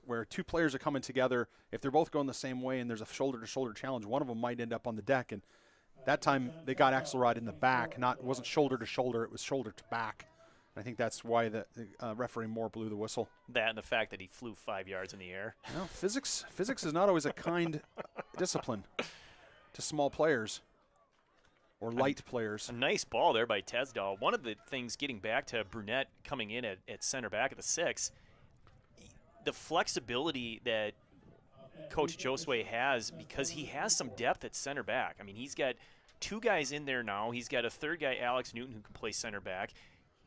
where two players are coming together. If they're both going the same way and there's a shoulder-to-shoulder challenge, one of them might end up on the deck. And that time they got Axelrod in the back. It wasn't shoulder to shoulder. It was shoulder to back. I think that's why the referee Moore blew the whistle. That and the fact that he flew 5 yards in the air. No, physics is not always a kind discipline to small players or light players. A nice ball there by Tesdal. One of the things, getting back to Brunette coming in at center back at the 6, the flexibility that Coach Josue has, because he has some depth at center back. I mean, he's got two guys in there now. He's got a third guy, Alex Newton, who can play center back.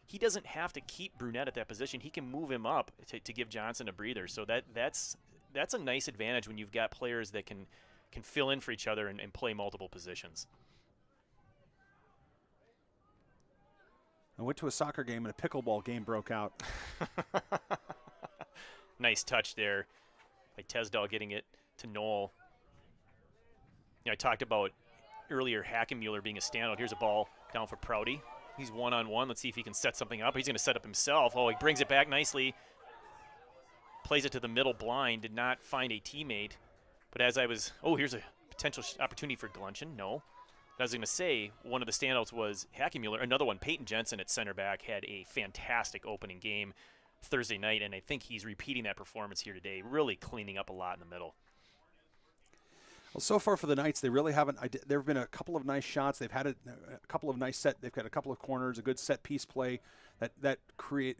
He doesn't have to keep Brunette at that position. He can move him up to give Johnson a breather. So that's a nice advantage when you've got players that can fill in for each other and play multiple positions. I went to a soccer game and a pickleball game broke out. Nice touch there by Tesdal getting it to Knoll. I talked about earlier Hackenmuller being a standout. Here's a ball down for Prouty. He's one-on-one. Let's see if he can set something up. He's going to set up himself. Oh, he brings it back nicely. Plays it to the middle blind. Did not find a teammate. But as I was, here's a potential opportunity for Glunchen. No. But I was going to say, one of the standouts was Hackenmuller. Another one, Peyton Jensen at center back, had a fantastic opening game Thursday night, and I think he's repeating that performance here today, really cleaning up a lot in the middle. Well, so far for the Knights, they really haven't. There have been a couple of nice shots. They've had a couple of nice They've got a couple of corners, a good set piece play that create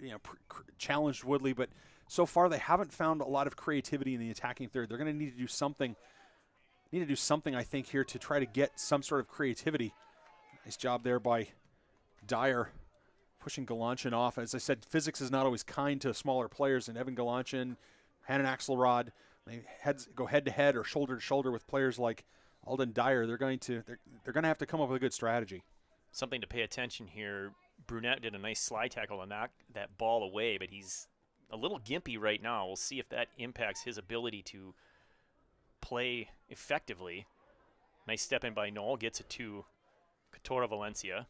challenged Woodley. But so far, they haven't found a lot of creativity in the attacking third. They're going to need to do something. I think, here to try to get some sort of creativity. Nice job there by Dyer, pushing Galantien off. As I said, physics is not always kind to smaller players, and Evan Galantien, Hannon Axelrod. They go head-to-head or shoulder-to-shoulder with players like Alden Dyer. They're going to have to come up with a good strategy. Something to pay attention here. Brunette did a nice slide tackle to knock that ball away, but he's a little gimpy right now. We'll see if that impacts his ability to play effectively. Nice step in by Knoll. Gets it to Katora Valencia.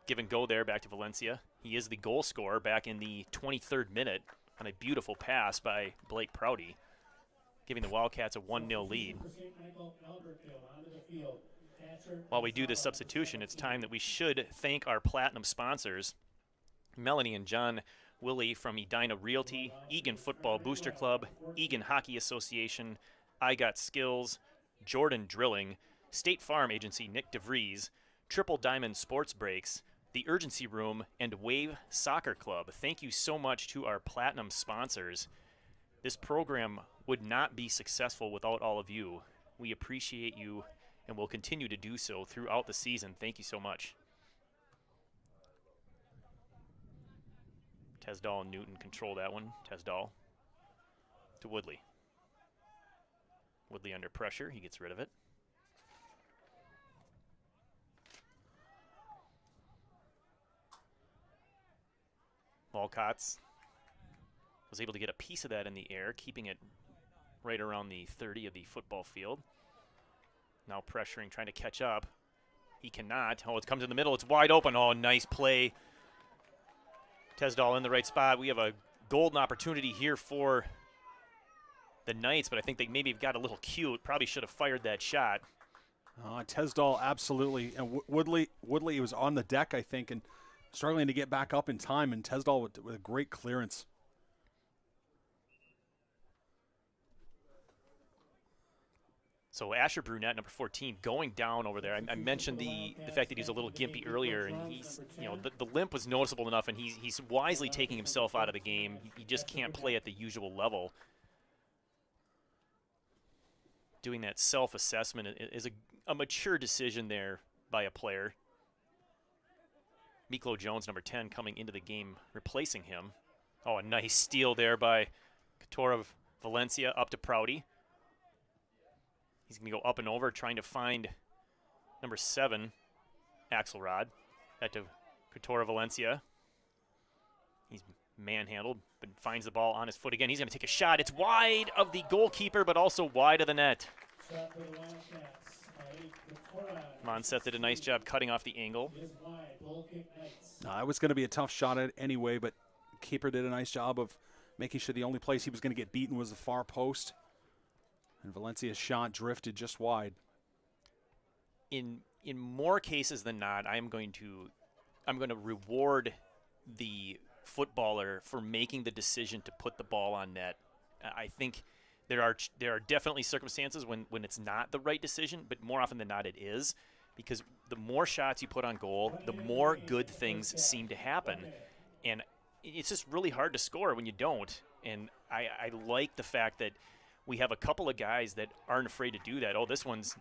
Give and go there back to Valencia. He is the goal scorer back in the 23rd minute on a beautiful pass by Blake Prouty, giving the Wildcats a 1-0 lead. While we do this substitution, it's time that we should thank our platinum sponsors, Melanie and John Willie from Edina Realty, Eagan Football Booster Club, Eagan Hockey Association, I Got Skills, Jordan Drilling, State Farm Agency Nick DeVries, Triple Diamond Sports Breaks, The Urgency Room, and Wave Soccer Club. Thank you so much to our platinum sponsors. This program would not be successful without all of you. We appreciate you and will continue to do so throughout the season. Thank you so much. Tesdall and Newton control that one. Tesdall to Woodley. Woodley under pressure. He gets rid of it. Wildcats was able to get a piece of that in the air, keeping it right around the 30 of the football field. Now pressuring, trying to catch up. He cannot. Oh, it comes in the middle. It's wide open. Oh, nice play. Tesdall in the right spot. We have a golden opportunity here for the Knights, but I think they maybe got a little cute. Probably should have fired that shot. Tesdall, absolutely. And Woodley was on the deck, I think, and struggling to get back up in time, and Tesdall with a great clearance. So Asher Brunette, number 14, going down over there. I mentioned the fact that he's a little gimpy earlier, and he's, the limp was noticeable enough, and he's wisely taking himself out of the game. He just can't play at the usual level. Doing that self-assessment is a mature decision there by a player. Miklo Jones, number 10, coming into the game, replacing him. Oh, a nice steal there by Katora Valencia up to Prouty. He's going to go up and over, trying to find number 7, Axelrod. That to Katora Valencia. He's manhandled, but finds the ball on his foot again. He's going to take a shot. It's wide of the goalkeeper, but also wide of the net. Monset did a nice job cutting off the angle. It was going to be a tough shot at anyway, but keeper did a nice job of making sure the only place he was going to get beaten was the far post. And Valencia's shot drifted just wide. In more cases than not, I'm going to reward the footballer for making the decision to put the ball on net. I think there are definitely circumstances when it's not the right decision, but more often than not it is, because the more shots you put on goal, the more good things seem to happen. And it's just really hard to score when you don't. And I like the fact that we have a couple of guys that aren't afraid to do that. Oh, this one's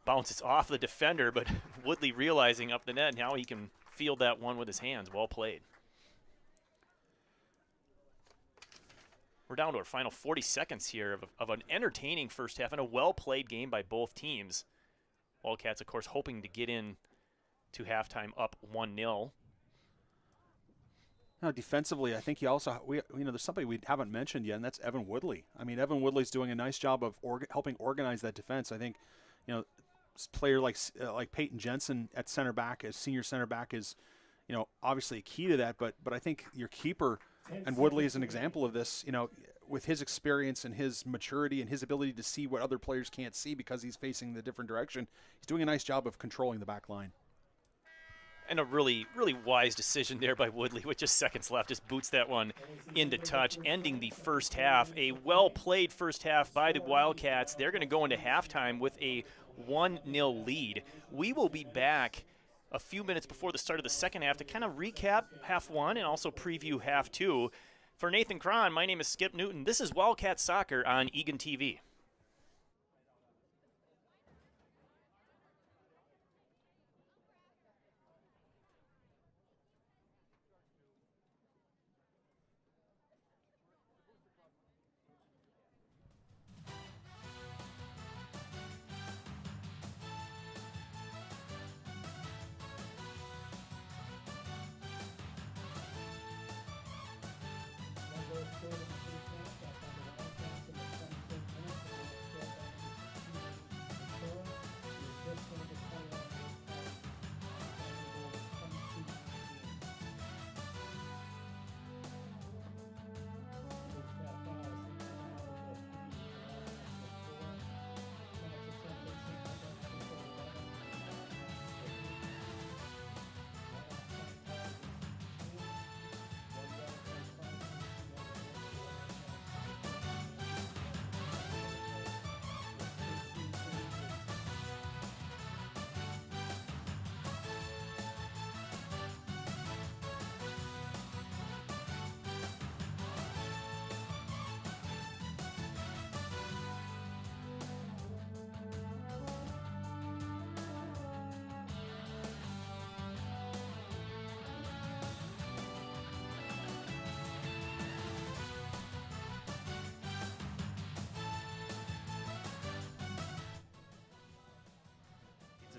bounces off the defender, but Woodley realizing up the net, now he can field that one with his hands. Well played. We're down to our final 40 seconds here of an entertaining first half and a well-played game by both teams. Wildcats, of course, hoping to get in to halftime up 1-0. Now, defensively, I think there's somebody we haven't mentioned yet, and that's Evan Woodley. I mean, Evan Woodley's doing a nice job of helping organize that defense. I think player like Peyton Jensen at center back, as senior center back, is obviously a key to that. But I think your keeper, and Woodley is an example of this. With his experience and his maturity and his ability to see what other players can't see because he's facing the different direction, he's doing a nice job of controlling the back line. And a really, really wise decision there by Woodley with just seconds left. Just boots that one into touch, ending the first half. A well-played first half by the Wildcats. They're going to go into halftime with a 1-0 lead. We will be back a few minutes before the start of the second half to kind of recap half one and also preview half two. For Nathan Cron, my name is Skip Newton. This is Wildcat Soccer on Eagan TV.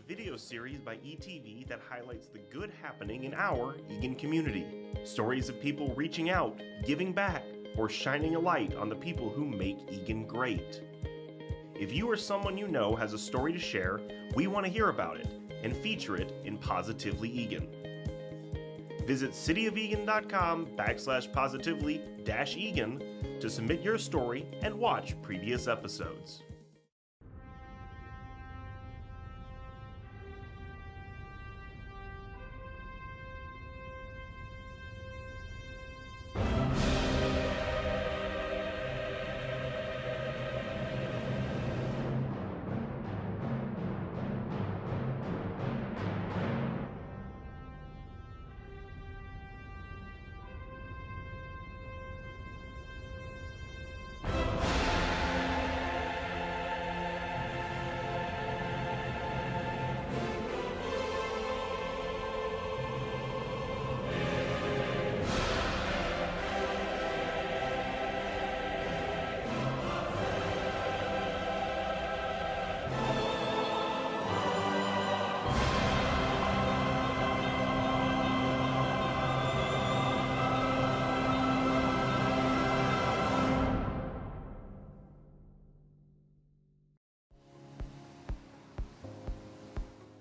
Video series by ETV that highlights the good happening in our Eagan community. Stories of people reaching out, giving back, or shining a light on the people who make Eagan great. If you or someone you know has a story to share, we want to hear about it and feature it in Positively Eagan. Visit cityofeagan.com/positively-Eagan to submit your story and watch previous episodes.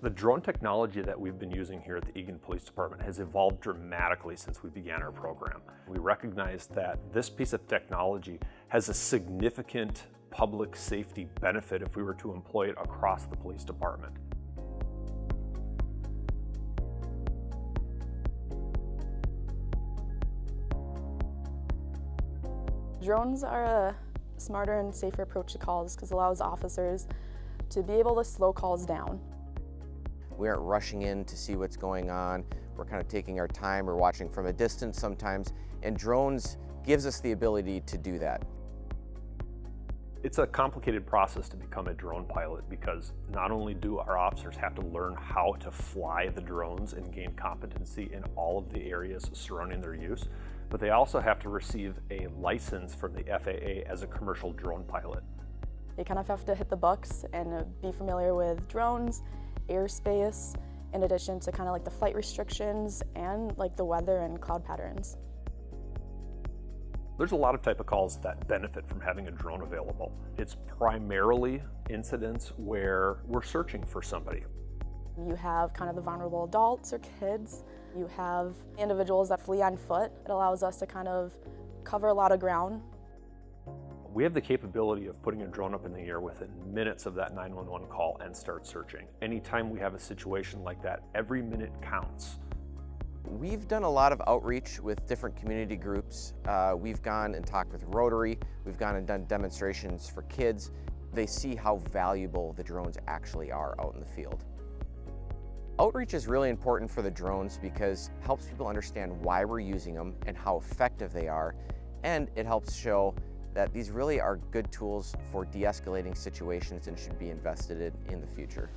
The drone technology that we've been using here at the Eagan Police Department has evolved dramatically since we began our program. We recognize that this piece of technology has a significant public safety benefit if we were to employ it across the police department. Drones are a smarter and safer approach to calls because it allows officers to be able to slow calls down. We aren't rushing in to see what's going on. We're kind of taking our time or watching from a distance sometimes, and drones gives us the ability to do that. It's a complicated process to become a drone pilot because not only do our officers have to learn how to fly the drones and gain competency in all of the areas surrounding their use, but they also have to receive a license from the FAA as a commercial drone pilot. They kind of have to hit the books and be familiar with drones, airspace, in addition to kind of like the flight restrictions and like the weather and cloud patterns. There's a lot of type of calls that benefit from having a drone available. It's primarily incidents where we're searching for somebody. You have kind of the vulnerable adults or kids. You have individuals that flee on foot. It allows us to kind of cover a lot of ground. We have the capability of putting a drone up in the air within minutes of that 911 call and start searching. Anytime we have a situation like that, every minute counts. We've done a lot of outreach with different community groups. We've gone and talked with Rotary. We've gone and done demonstrations for kids. They see how valuable the drones actually are out in the field. Outreach is really important for the drones because it helps people understand why we're using them and how effective they are, and it helps show that these really are good tools for de-escalating situations and should be invested in the future.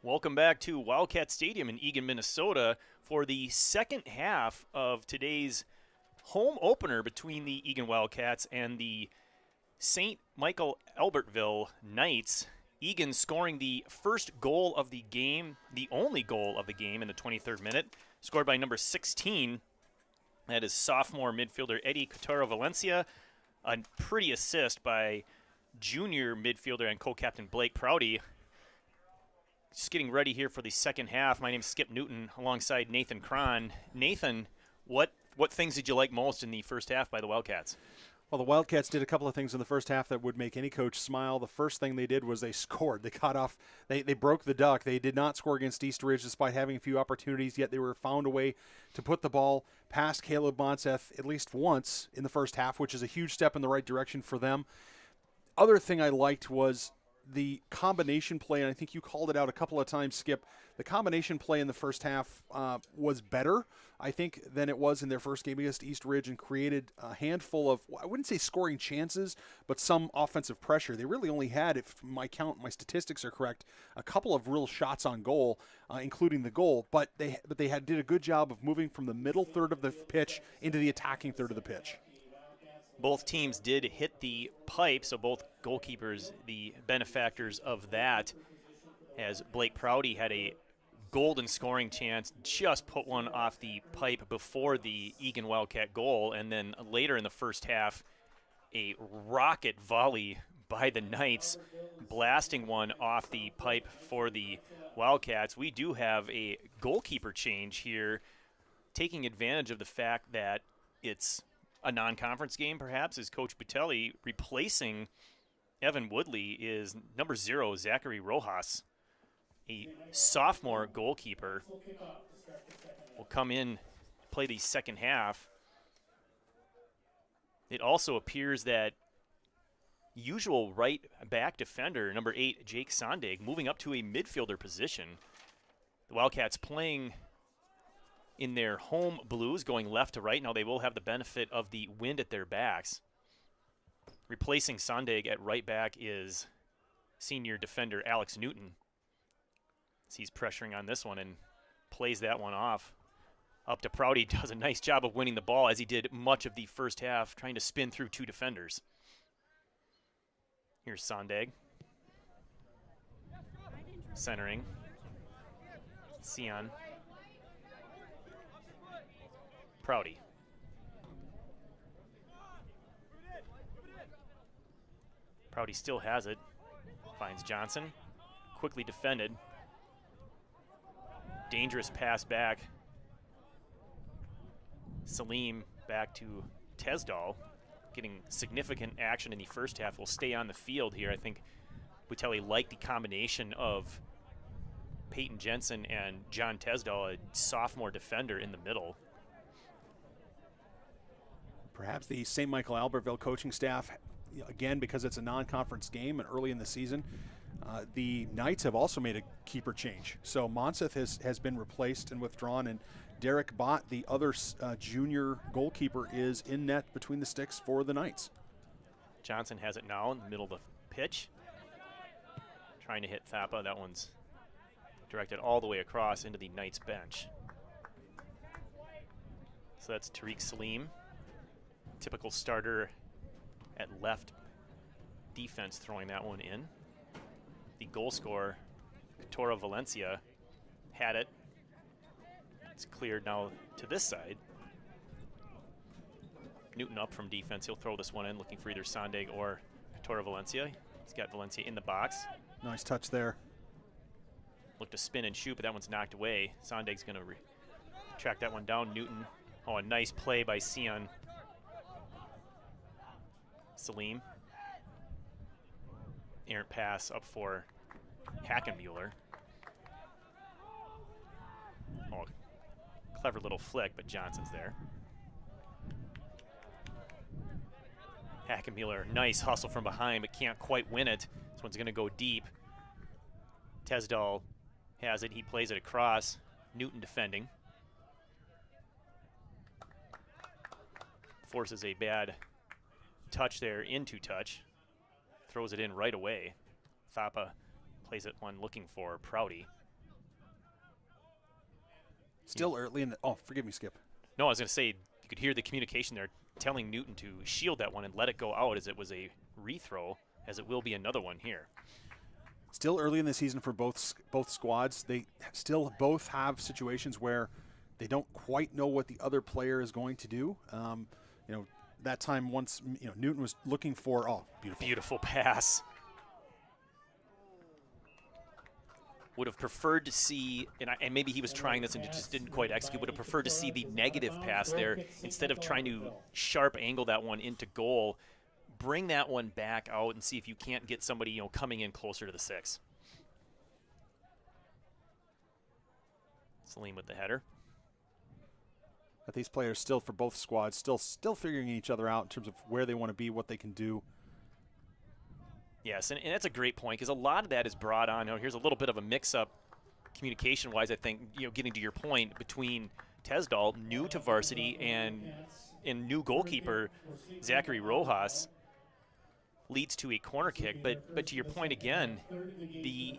Welcome back to Wildcat Stadium in Eagan, Minnesota for the second half of today's home opener between the Eagan Wildcats and the St. Michael Albertville Knights. Eagan scoring the first goal of the game, the only goal of the game in the 23rd minute, scored by number 16. That is sophomore midfielder Eddie Couture Valencia. A pretty assist by junior midfielder and co-captain Blake Prouty. Just getting ready here for the second half. My name is Skip Newton alongside Nathan Cron. Nathan, what things did you like most in the first half by the Wildcats? Well, the Wildcats did a couple of things in the first half that would make any coach smile. The first thing they did was they scored. They got off. They broke the duck. They did not score against East Ridge despite having a few opportunities, yet they were found a way to put the ball past Caleb Monseth at least once in the first half, which is a huge step in the right direction for them. Other thing I liked was the combination play, and I think you called it out a couple of times, Skip. The combination play in the first half was better, I think, than it was in their first game against East Ridge, and created a handful of, I wouldn't say scoring chances, but some offensive pressure. They really only had, if my statistics are correct, a couple of real shots on goal, including the goal, but they did a good job of moving from the middle third of the pitch into the attacking third of the pitch. Both teams did hit the pipe, so both goalkeepers the benefactors of that, as Blake Prouty had a golden scoring chance, just put one off the pipe before the Eagan Wildcat goal, and then later in the first half, a rocket volley by the Knights, blasting one off the pipe for the Wildcats. We do have a goalkeeper change here, taking advantage of the fact that it's a non-conference game, perhaps, is Coach Butelli replacing Evan Woodley is number 0, Zachary Rojas, a sophomore goalkeeper, will come in, play the second half. It also appears that usual right back defender, number 8, Jake Sondag, moving up to a midfielder position. The Wildcats playing in their home blues, going left to right. Now they will have the benefit of the wind at their backs. Replacing Sondag at right back is senior defender Alex Newton. So he's pressuring on this one and plays that one off. Up to Prouty, does a nice job of winning the ball, as he did much of the first half, trying to spin through 2 defenders. Here's Sondag. Centering. Sion. Prouty. Prouty still has it. Finds Johnson. Quickly defended. Dangerous pass back. Salim back to Tesdall. Getting significant action in the first half. Will stay on the field here. I think Butelli liked the combination of Peyton Jensen and John Tesdall, a sophomore defender in the middle. Perhaps the St. Michael Albertville coaching staff, again, because it's a non-conference game and early in the season, the Knights have also made a keeper change. So Monseth has been replaced and withdrawn, and Derek Bott, the other junior goalkeeper, is in net between the sticks for the Knights. Johnson has it now in the middle of the pitch. Trying to hit Thapa. That one's directed all the way across into the Knights bench. So that's Tariq Salim. Typical starter at left defense, throwing that one in. The goal scorer, Couture Valencia, had it. It's cleared now to this side. Newton up from defense. He'll throw this one in, looking for either Sondag or Couture Valencia. He's got Valencia in the box. Nice touch there. Looked to spin and shoot, but that one's knocked away. Sondag's going to track that one down. Newton. Oh, a nice play by Sion. Salim. Errant pass up for Hackenmuller. Oh, clever little flick, but Johnson's there. Hackenmuller, nice hustle from behind, but can't quite win it. This one's going to go deep. Tesdall has it. He plays it across. Newton defending. Forces a bad touch there into touch. Throws it in right away. Thapa plays it one looking for Prouty. Still early in the, oh, forgive me, Skip. No, I was going to say, you could hear the communication there telling Newton to shield that one and let it go out as it was a rethrow, as it will be another one here. Still early in the season for both squads. They still both have situations where they don't quite know what the other player is going to do. That time once, Newton was looking for, oh, Beautiful pass. Would have preferred to see, and maybe he was trying this and it just didn't quite execute, would have preferred to see the negative pass there instead of trying to sharp angle that one into goal. Bring that one back out and see if you can't get somebody, coming in closer to the 6. Salim with the header. But these players still, for both squads, still figuring each other out in terms of where they want to be, what they can do. Yes, and that's a great point because a lot of that is brought on. Here's a little bit of a mix-up communication-wise, I think, getting to your point, between Tesdal, new to varsity, and new goalkeeper Zachary Rojas, leads to a corner kick. But to your point again, the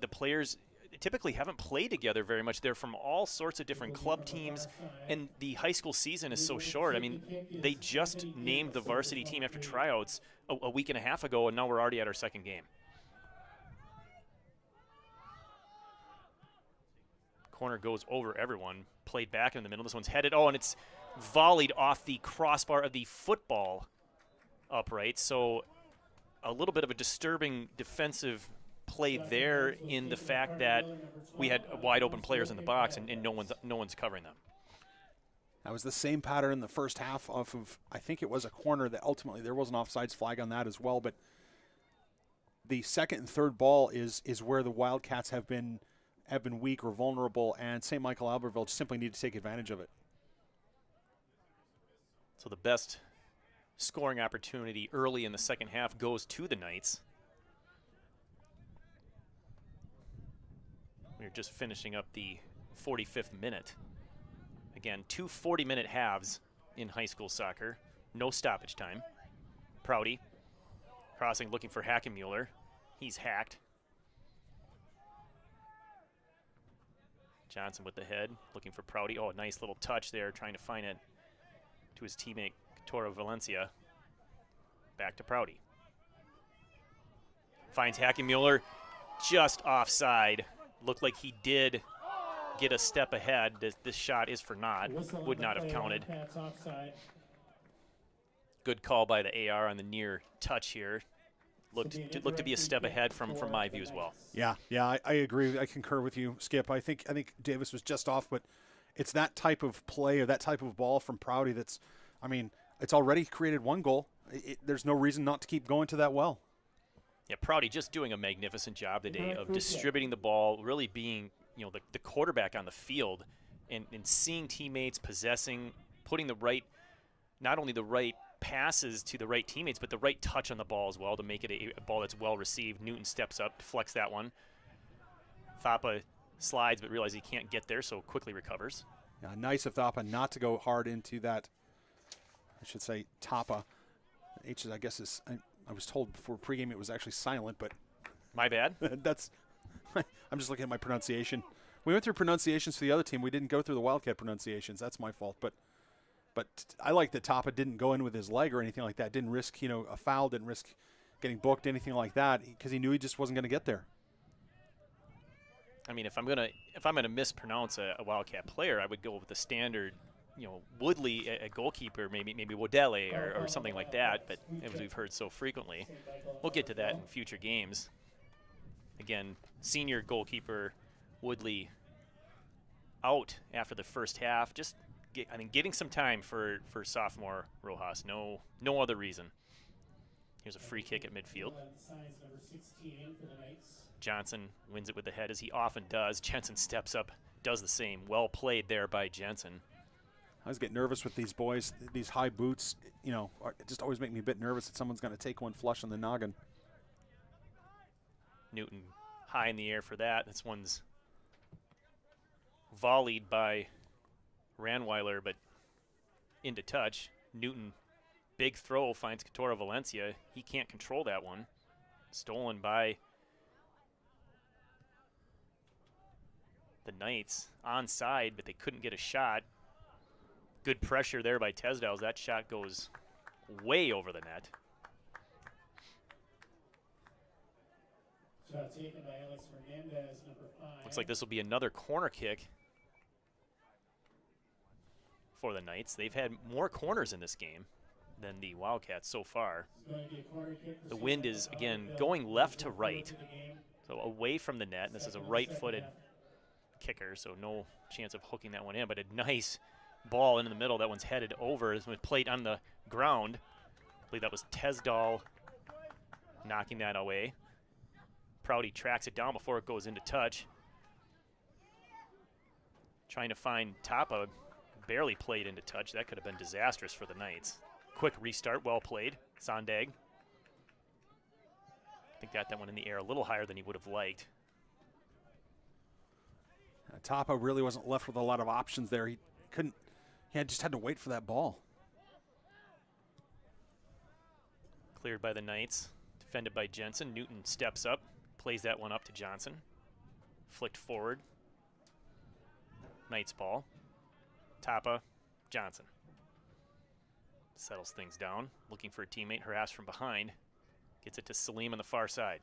players typically haven't played together very much. They're from all sorts of different club teams, and the high school season is so short. I mean, they just named the varsity team after tryouts a week and a half ago, and now we're already at our second game. Corner goes over everyone, played back in the middle. This one's headed, and it's volleyed off the crossbar of the football upright. So a little bit of a disturbing defensive play there in the fact that we had wide open players in the box and no one's covering them. That was the same pattern in the first half off of, I think it was a corner that ultimately there was an offsides flag on that as well, but the second and third ball is where the Wildcats have been weak or vulnerable, and St. Michael Albertville simply need to take advantage of it. So the best scoring opportunity early in the second half goes to the Knights. We're just finishing up the 45th minute. Again, 2 40-minute halves in high school soccer. No stoppage time. Prouty crossing, looking for Hackenmuller. He's hacked. Johnson with the head, looking for Prouty. Oh, a nice little touch there, trying to find it to his teammate, Toro Valencia. Back to Prouty. Finds Hackenmuller just offside. Looked like he did get a step ahead. This shot is for naught. Would not have counted. Good call by the AR on the near touch here. Looked to be a step ahead from my view as well. Yeah, I agree. I concur with you, Skip. I think Davis was just off, but it's that type of play or that type of ball from Prouty that's, it's already created one goal. There's no reason not to keep going to that well. Yeah, Prouty just doing a magnificent job today of distributing the ball, really being, the quarterback on the field and seeing teammates possessing, putting not only the right passes to the right teammates, but the right touch on the ball as well to make it a ball that's well received. Newton steps up, deflects that one. Thapa slides but realizes he can't get there, so quickly recovers. Yeah, nice of Thapa not to go hard into that, I should say, Tapa. H, I guess, is... I was told before pregame it was actually silent, but my bad. That's. I'm just looking at my pronunciation. We went through pronunciations for the other team. We didn't go through the Wildcat pronunciations. That's my fault. But I like that Tapa didn't go in with his leg or anything like that. Didn't risk a foul. Didn't risk getting booked, anything like that, because he knew he just wasn't going to get there. I mean, if I'm gonna mispronounce a Wildcat player, I would go with the standard. Woodley, a goalkeeper, maybe Wodele or something like that, but as we've heard so frequently. We'll get to that in future games. Again, senior goalkeeper Woodley out after the first half. Just, getting some time for sophomore Rojas. No other reason. Here's a free kick at midfield. Johnson wins it with the head, as he often does. Jensen steps up, does the same. Well played there by Jensen. I always get nervous with these boys. These high boots, it just always make me a bit nervous that someone's going to take one flush on the noggin. Newton high in the air for that. This one's volleyed by Ranweiler, but into touch. Newton, big throw, finds Toro Valencia. He can't control that one. Stolen by the Knights onside, but they couldn't get a shot. Good pressure there by Tesdals. That shot goes way over the net. Shot taken by Alex Hernandez, number 5. Looks like this will be another corner kick for the Knights. They've had more corners in this game than the Wildcats so far. The wind is, again, going left to right, so away from the net. And this is a right-footed kicker, so no chance of hooking that one in. But a nice ball into the middle. That one's headed over. This one played on the ground. I believe that was Tesdal knocking that away. Prouty tracks it down before it goes into touch. Trying to find Tapa. Barely played into touch. That could have been disastrous for the Knights. Quick restart, well played. Sondag. I think got that one in the air a little higher than he would have liked. Tapa really wasn't left with a lot of options there. He couldn't, just had to wait for that ball. Cleared by the Knights, defended by Jensen. Newton steps up, plays that one up to Johnson. Flicked forward. Knights ball. Tapa, Johnson. Settles things down, looking for a teammate, harassed from behind. Gets it to Salim on the far side.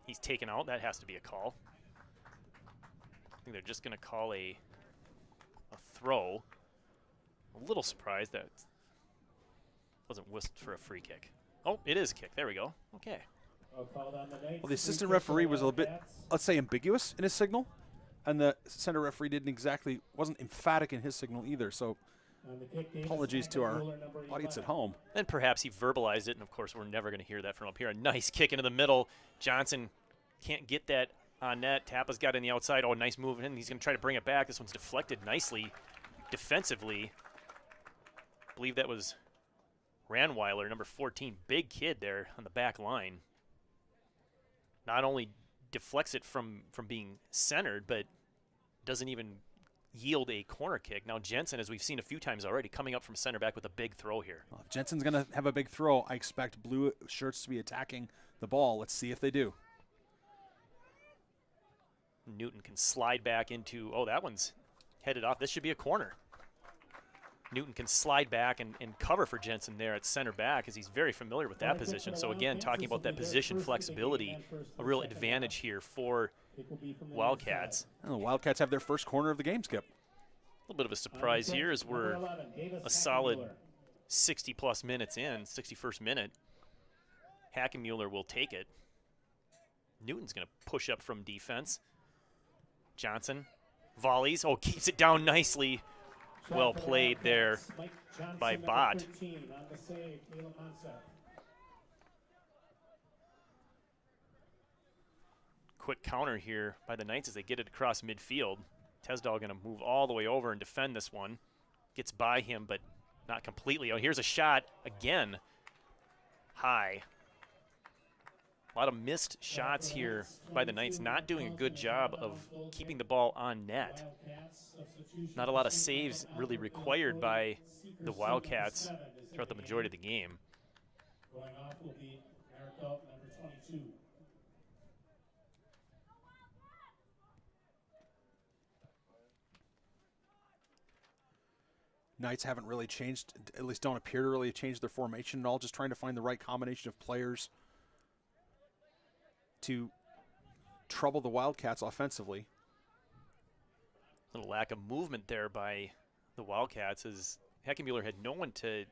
He's taken out, that has to be a call. I think they're just gonna call a throw. A little surprised that wasn't whistled for a free kick. Oh, it is a kick, there we go, okay. Well, the assistant referee was a little bit, let's say, ambiguous in his signal. And the center referee wasn't emphatic in his signal either, so apologies to our audience at home. And perhaps he verbalized it, and of course we're never going to hear that from up here. A nice kick into the middle. Johnson can't get that on net. Tapa's got it in the outside. Oh, nice move in. He's going to try to bring it back. This one's deflected nicely defensively. I believe that was Ranweiler, number 14. Big kid there on the back line. Not only deflects it from being centered, but doesn't even yield a corner kick. Now Jensen, as we've seen a few times already, coming up from center back with a big throw here. Well, if Jensen's going to have a big throw, I expect blue shirts to be attacking the ball. Let's see if they do. Newton can slide back into, oh, that one's headed off. This should be a corner. Newton can slide back and cover for Jensen there at center back, as he's very familiar with that position. So again, talking about that position flexibility, a real advantage here for Wildcats. And the Wildcats have their first corner of the game, Skip. A little bit of a surprise here as we're a solid 60-plus minutes in, 61st minute. Hackenmuller will take it. Newton's going to push up from defense. Johnson volleys. Oh, keeps it down nicely. Well played there by Bott. Quick counter here by the Knights as they get it across midfield. Tesdal going to move all the way over and defend this one. Gets by him, but not completely. Oh, here's a shot again. High. A lot of missed shots here by the Knights, not doing a good job of keeping the ball on net. Not a lot of saves really required by the Wildcats throughout the majority of the game. Going off will be Maricopa, number 22. Knights haven't really changed, at least don't appear to really change their formation at all, just trying to find the right combination of players to trouble the Wildcats offensively. A little lack of movement there by the Wildcats as Heckenmuller had no one to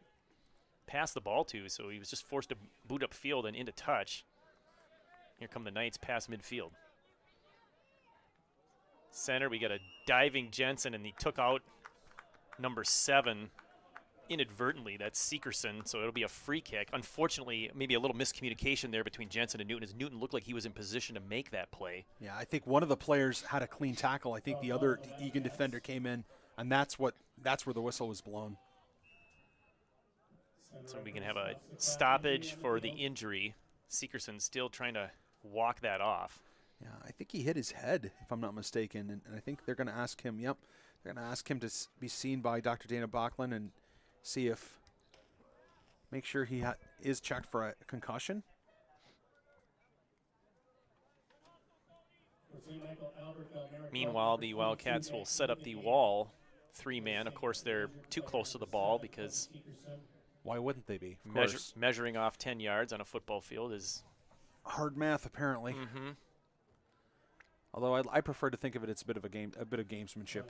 pass the ball to, so he was just forced to boot up field and into touch. Here come the Knights past midfield. Center, we got a diving Jensen, and he took out number 7 inadvertently. That's Seekerson, so it'll be a free kick. Unfortunately, maybe a little miscommunication there between Jensen and Newton, as Newton looked like he was in position to make that play. Yeah, I think one of the players had a clean tackle. I think the other Eagan defender came in, and that's where the whistle was blown. So we can have a stoppage for the injury. Seekerson still trying to walk that off. Yeah, I think he hit his head, if I'm not mistaken, and I think they're going to ask him, they're going to ask him to be seen by Dr. Dana Bachlan and see if, make sure he is checked for a concussion. Meanwhile, the Wildcats will set up the wall, 3-man. Of course, they're too close to the ball because why wouldn't they be? Of course. Measuring off 10 yards on a football field is hard math, apparently. Mm-hmm. Although I prefer to think of it as a bit of gamesmanship.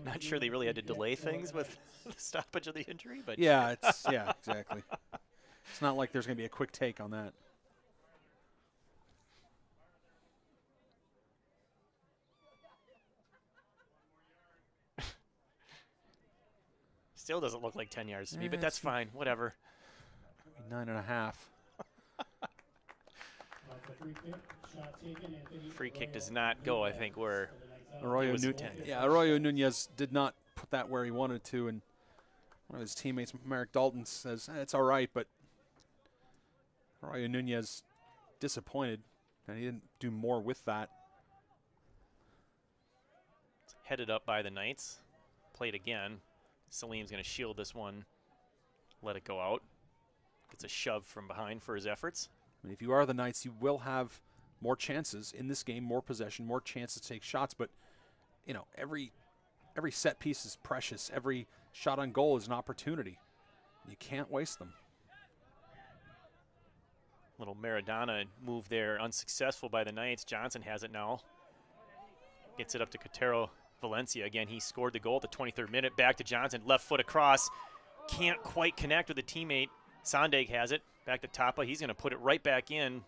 Not sure they really had to delay things with the stoppage of the injury, but yeah, exactly. It's not like there's going to be a quick take on that. Still doesn't look like 10 yards to me, but that's fine. Whatever. 9.5. Free kick does not go, I think, where Arroyo Nunez did not put that where he wanted to, and one of his teammates, Merrick Dalton, says, it's all right, but Arroyo Nunez disappointed that he didn't do more with that. It's headed up by the Knights. Played again. Salim's going to shield this one, let it go out. Gets a shove from behind for his efforts. I mean, if you are the Knights, you will have more chances in this game, more possession, more chances to take shots. But, you know, every set piece is precious. Every shot on goal is an opportunity. You can't waste them. Little Maradona move there, unsuccessful by the Knights. Johnson has it now. Gets it up to Cotero Valencia. Again, he scored the goal at the 23rd minute. Back to Johnson, left foot across. Can't quite connect with a teammate. Sondag has it. Back to Tapa. He's going to put it right back in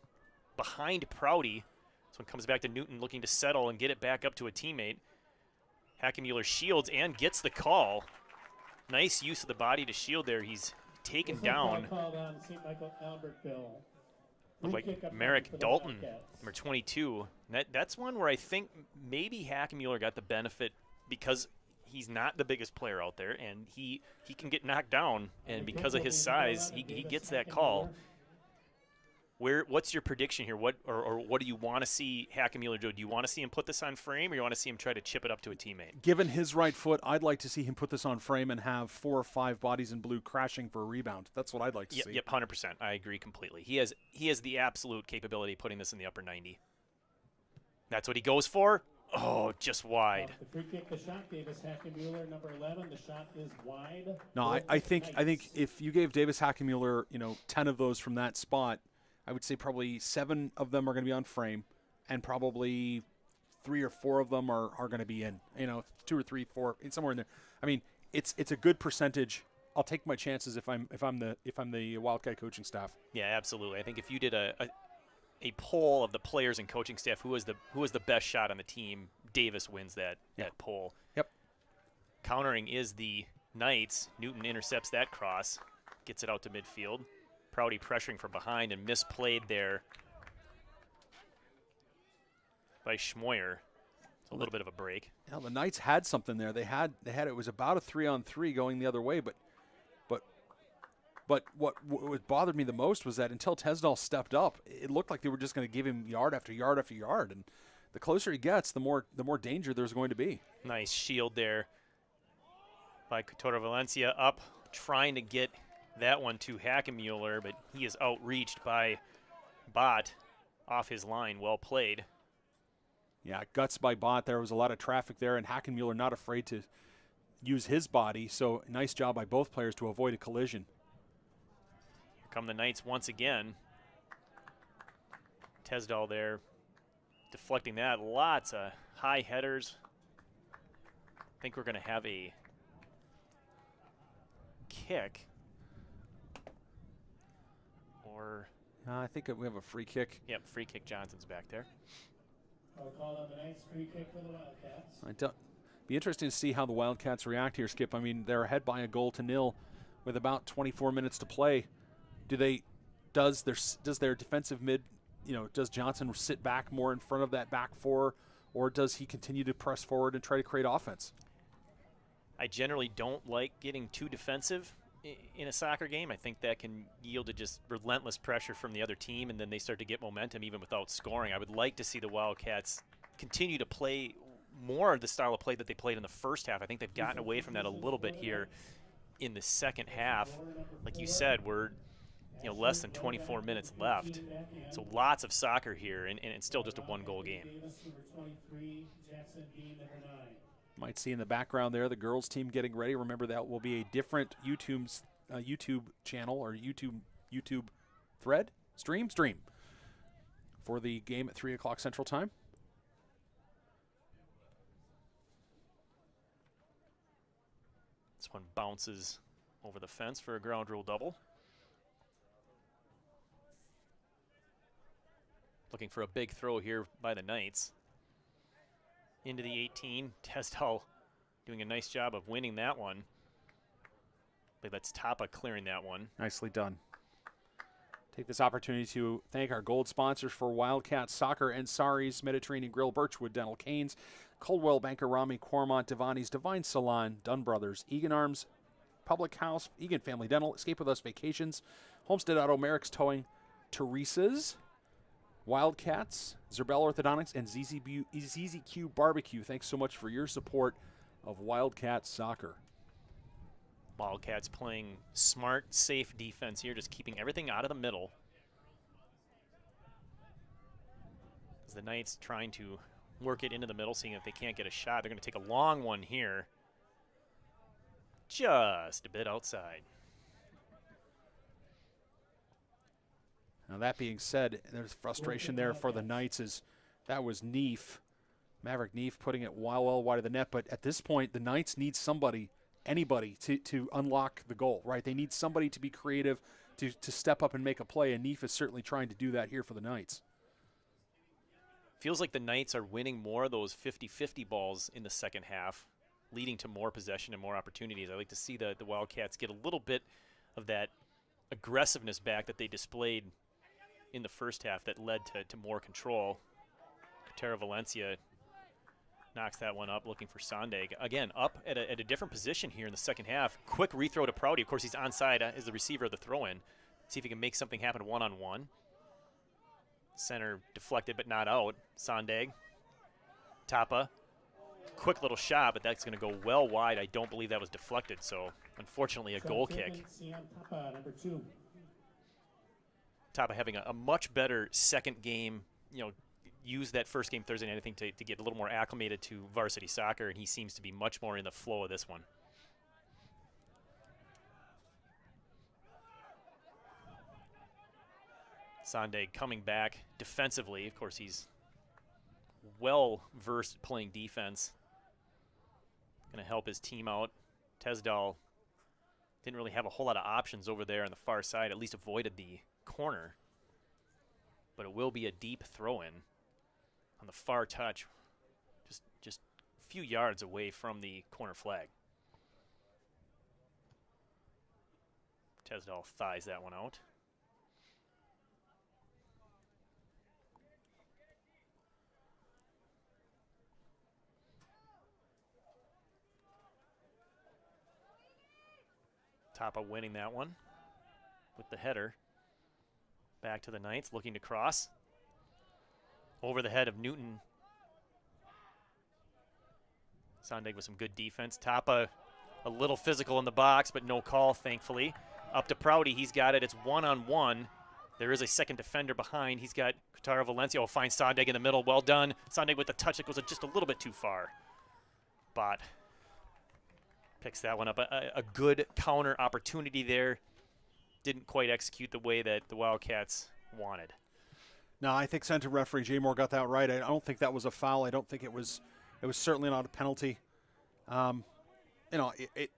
behind Prouty. So it comes back to Newton looking to settle and get it back up to a teammate. Hackenmuller shields and gets the call. Nice use of the body to shield there. He's taken down. Looked like Merrick Dalton, number 22. That's one where I think maybe Hackenmuller got the benefit because he's not the biggest player out there, and he can get knocked down, and because of his size, he gets that call. What's your prediction here? What do you want to see Hackenmuller do? Do you want to see him put this on frame, or you want to see him try to chip it up to a teammate? Given his right foot, I'd like to see him put this on frame and have 4 or 5 bodies in blue crashing for a rebound. That's what I'd like to see. Yep, 100%. I agree completely. He has the absolute capability of putting this in the upper 90. That's what he goes for. Oh, just wide. The free kick, the shot, Davis Hackenmuller, number 11. The shot is wide. No, I think if you gave Davis Hackenmuller, 10 of those from that spot, I would say probably 7 of them are going to be on frame, and probably 3 or 4 of them are going to be in. 2 or 3, 4, somewhere in there. I mean, it's a good percentage. I'll take my chances if I'm the Wildcat coaching staff. Yeah, absolutely. I think if you did a poll of the players and coaching staff, who was the best shot on the team, Davis wins that poll. Yep. Countering is the Knights. Newton intercepts that cross, gets it out to midfield. Prouty pressuring from behind and misplayed there by Schmoyer. It's a little bit of a break. Yeah, the Knights had something there. They had it was about a 3-on-3 going the other way, but what bothered me the most was that until Tesdall stepped up, it looked like they were just going to give him yard after yard after yard, and the closer he gets, the more danger there's going to be. Nice shield there by Cotero Valencia, up trying to get that one to Hackenmuller, but he is outreached by Bott off his line. Well played. Yeah, guts by Bott. There was a lot of traffic there, and Hackenmuller not afraid to use his body, so nice job by both players to avoid a collision. Here come the Knights once again. Tesdall there deflecting that. Lots of high headers. I think we're going to have a kick. I think we have a free kick. Yep, free kick. Johnson's back there. I'll call on the Knights, free kick for the Wildcats. Be interesting to see how the Wildcats react here, Skip. I mean, they're ahead by a goal to nil with about 24 minutes to play. Does their defensive mid, does Johnson sit back more in front of that back 4, or does he continue to press forward and try to create offense? I generally don't like getting too defensive in a soccer game. I think that can yield to just relentless pressure from the other team, and then they start to get momentum even without scoring. I would like to see the Wildcats continue to play more of the style of play that they played in the first half. I think they've gotten away from that a little bit here in the second half. Like you said, we're less than 24 minutes left. So lots of soccer here, and it's still just a one-goal game. Might see in the background there the girls team getting ready. Remember, that will be a different YouTube channel or YouTube thread stream for the game at 3 o'clock Central Time. This one bounces over the fence for a ground rule double. Looking for a big throw here by the Knights. Into the 18. Tesdal doing a nice job of winning that one. But that's Tapa clearing that one. Nicely done. Take this opportunity to thank our gold sponsors for Wildcats Soccer and Sari's Mediterranean Grill, Birchwood Dental Canes, Coldwell Banker-Rami, Cormont, Devani's Divine Salon, Dunn Brothers, Eagan Arms, Public House, Eagan Family Dental, Escape With Us Vacations, Homestead Auto, Merrick's Towing, Teresa's, Wildcats, Zerbell Orthodontics, and ZZQ Barbecue. Thanks so much for your support of Wildcats Soccer. Wildcats playing smart, safe defense here, just keeping everything out of the middle. As the Knights trying to work it into the middle, seeing if they can't get a shot. They're going to take a long one here. Just a bit outside. Now, that being said, there's frustration there for the Knights as that was Neef, Maverick Neef, putting it well wide of the net. But at this point, the Knights need somebody, anybody, to unlock the goal, right? They need somebody to be creative, to step up and make a play, and Neef is certainly trying to do that here for the Knights. Feels like the Knights are winning more of those 50-50 balls in the second half, leading to more possession and more opportunities. I like to see the Wildcats get a little bit of that aggressiveness back that they displayed in the first half that led to more control. Katera Valencia knocks that one up, looking for Sondag. Again, up at a different position here in the second half. Quick rethrow to Prouty. Of course, he's onside as the receiver of the throw-in. See if he can make something happen one-on-one. Center deflected but not out. Sondag. Tapa. Quick little shot, but that's going to go well wide. I don't believe that was deflected, so unfortunately a goal kick. Tapa having a much better second game, use that first game Thursday night, I think, to get a little more acclimated to varsity soccer, and he seems to be much more in the flow of this one. Sondag coming back defensively. Of course, he's well-versed playing defense. Going to help his team out. Tesdal didn't really have a whole lot of options over there on the far side, at least avoided the corner. But it will be a deep throw-in on the far touch, just a few yards away from the corner flag. Tesdal thighs that one out. Tapa winning that one with the header. Back to the Knights, looking to cross. Over the head of Newton. Sondag with some good defense. Tapa a little physical in the box, but no call, thankfully. Up to Prouty, he's got it. It's one-on-one. There is a second defender behind. He's got Katara Valencia. Finds Sondag in the middle. Well done. Sondag with the touch that goes just a little bit too far. But picks that one up. A good counter opportunity there. Didn't quite execute the way that the Wildcats wanted. No, I think center referee Jay Moore got that right. I don't think that was a foul. I don't think it was certainly not a penalty. It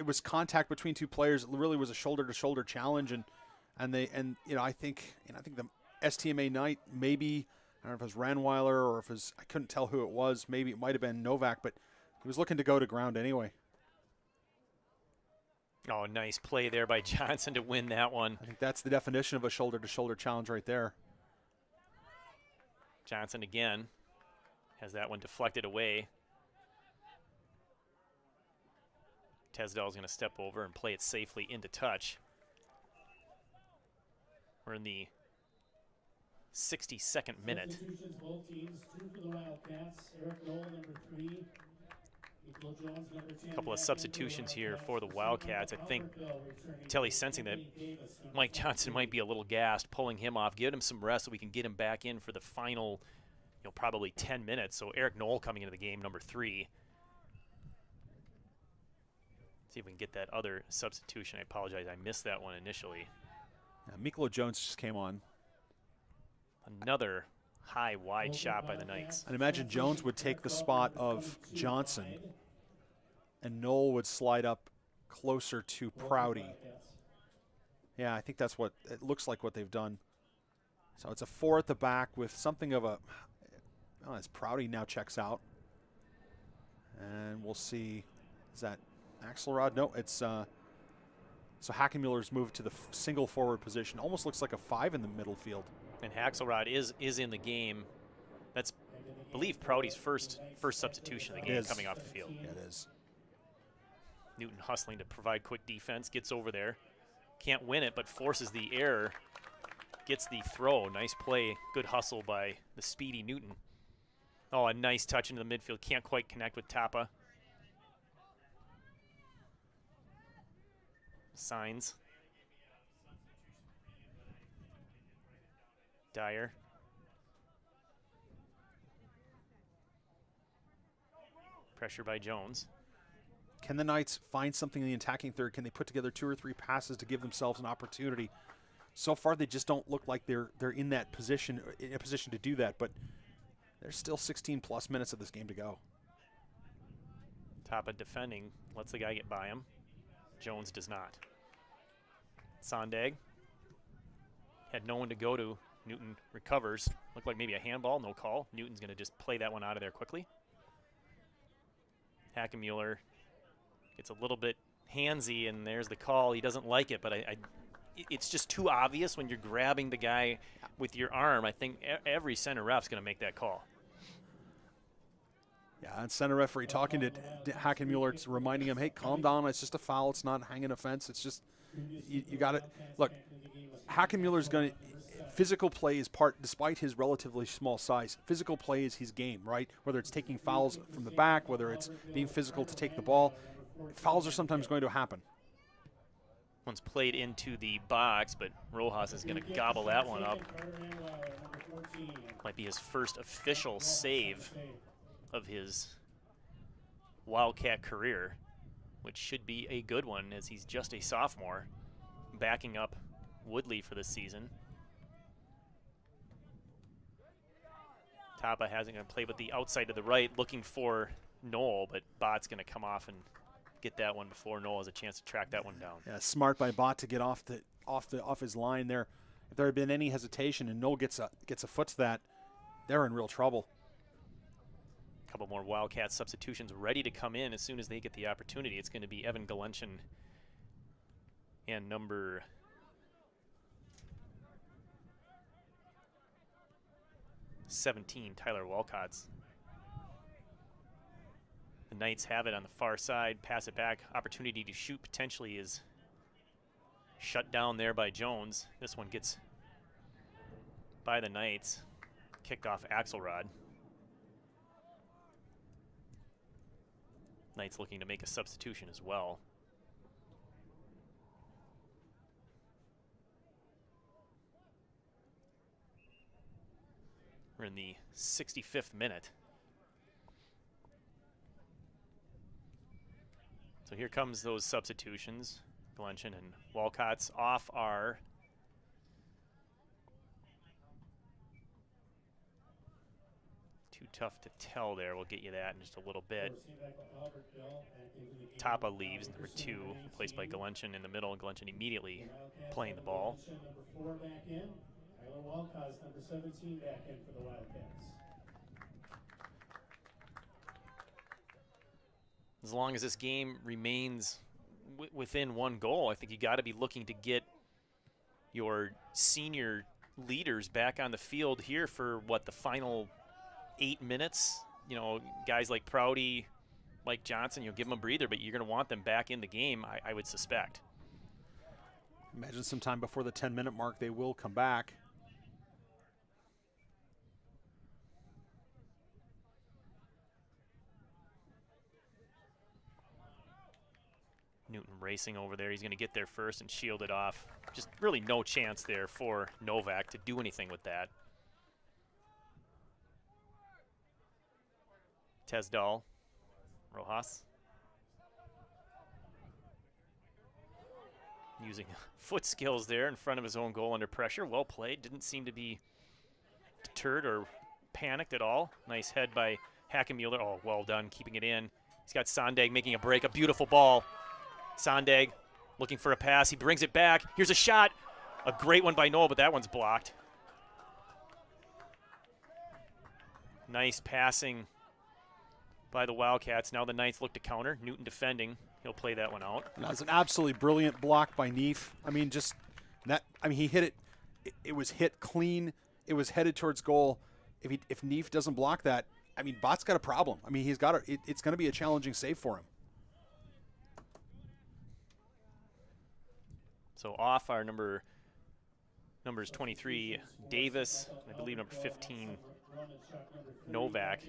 was contact between two players. It really was a shoulder-to-shoulder challenge, and I think the STMA Knight, maybe, I don't know if it was Ranweiler or if it was, I couldn't tell who it was. Maybe it might have been Novak, but he was looking to go to ground anyway. Oh, nice play there by Johnson to win that one. I think that's the definition of a shoulder-to-shoulder challenge right there. Johnson again has that one deflected away. Tesdal's going to step over and play it safely into touch. We're in the 62nd minute. Both teams, 2 for the Wildcats. Eric Noel, number 3. A couple of substitutions here for the Wildcats. I think Telly's sensing that Mike Johnson might be a little gassed, pulling him off, give him some rest so we can get him back in for the final, probably 10 minutes. So Eric Knoll coming into the game, number 3. See if we can get that other substitution. I apologize, I missed that one initially. Miklo Jones just came on. Another high, wide shot by the Knights. I'd imagine Jones would take the spot of Johnson, and Knoll would slide up closer to Prouty. Yeah, I think that's what it looks like what they've done. So it's a 4 at the back with something of a, as Prouty now checks out. And we'll see, is that Axelrod? No, it's, so Hackenmuller's moved to the single forward position. Almost looks like a 5 in the middle field. And Axelrod is in the game. That's, I believe, Prouty's first substitution of the game coming off the field. Yeah, it is. Newton hustling to provide quick defense, gets over there. Can't win it, but forces the error. Gets the throw. Nice play. Good hustle by the speedy Newton. Oh, a nice touch into the midfield. Can't quite connect with Tapa. Signs. Dyer. Pressure by Jones. Can the Knights find something in the attacking third? Can they put together 2 or 3 passes to give themselves an opportunity? So far, they just don't look like they're in that position, in a position to do that. But there's still 16+ minutes of this game to go. Tapa defending, lets the guy get by him. Jones does not. Sondag had no one to go to. Newton recovers. Looked like maybe a handball, no call. Newton's going to just play that one out of there quickly. Hackenmuller gets a little bit handsy, and there's the call. He doesn't like it, but it's just too obvious when you're grabbing the guy with your arm. I think every center ref's going to make that call. Yeah, and center referee talking to Hackenmuller, reminding him, hey, calm down. It's just a foul. It's not hanging a fence. It's just, you got it. Look, Hackenmuller's going to, physical play is part, despite his relatively small size, physical play is his game, right? Whether it's taking fouls from the back, whether it's being physical to take the ball, fouls are sometimes going to happen. One's played into the box, but Rojas is going to gobble that one up. Might be his first official save of his Wildcat career, which should be a good one as he's just a sophomore, backing up Woodley for this season. Tapa hasn't going to play with the outside to the right, looking for Knoll, but Bott's going to come off and get that one before Knoll has a chance to track that one down. Yeah, smart by Bott to get off his line there. If there had been any hesitation and Knoll gets a foot to that, they're in real trouble. A couple more Wildcat substitutions ready to come in as soon as they get the opportunity. It's going to be Evan Galenchen and number 17, Tyler Walcott's. The Knights have it on the far side, pass it back. Opportunity to shoot potentially is shut down there by Jones. This one gets by the Knights. Kicked off Axelrod. Knights looking to make a substitution as well. We're in the 65th minute. So here comes those substitutions. Galenchen and Walcott's off are too tough to tell there. We'll get you that in just a little bit. Tapa leaves, number 2, replaced by Galenchen in the middle. Galenchen immediately playing the ball. Number 4 back in. Tyler Walcott's number 17 back in for the Wildcats. As long as this game remains within one goal, I think you got to be looking to get your senior leaders back on the field here for the final 8 minutes. You know, guys like Prouty, Mike Johnson, you'll give them a breather, but you're going to want them back in the game, I would suspect. Imagine sometime before the 10-minute mark they will come back. racing over there. He's going to get there first and shield it off. Just really no chance there for Novak to do anything with that. Tesdal, Rojas. Using foot skills there in front of his own goal under pressure. Well played. Didn't seem to be deterred or panicked at all. Nice head by Hackenmuller. Oh, well done, keeping it in. He's got Sondag making a break. A beautiful ball. Sondag looking for a pass. He brings it back. Here's a shot. A great one by Noel, but that one's blocked. Nice passing by the Wildcats. Now the Knights look to counter. Newton defending. He'll play that one out. That was an absolutely brilliant block by Neef. I mean, just that. I mean, he hit it. It was hit clean. It was headed towards goal. If Neef doesn't block that, I mean, Bot's got a problem. I mean, he's got it's going to be a challenging save for him. So off our numbers 23 Davis, I believe number 15 Novak.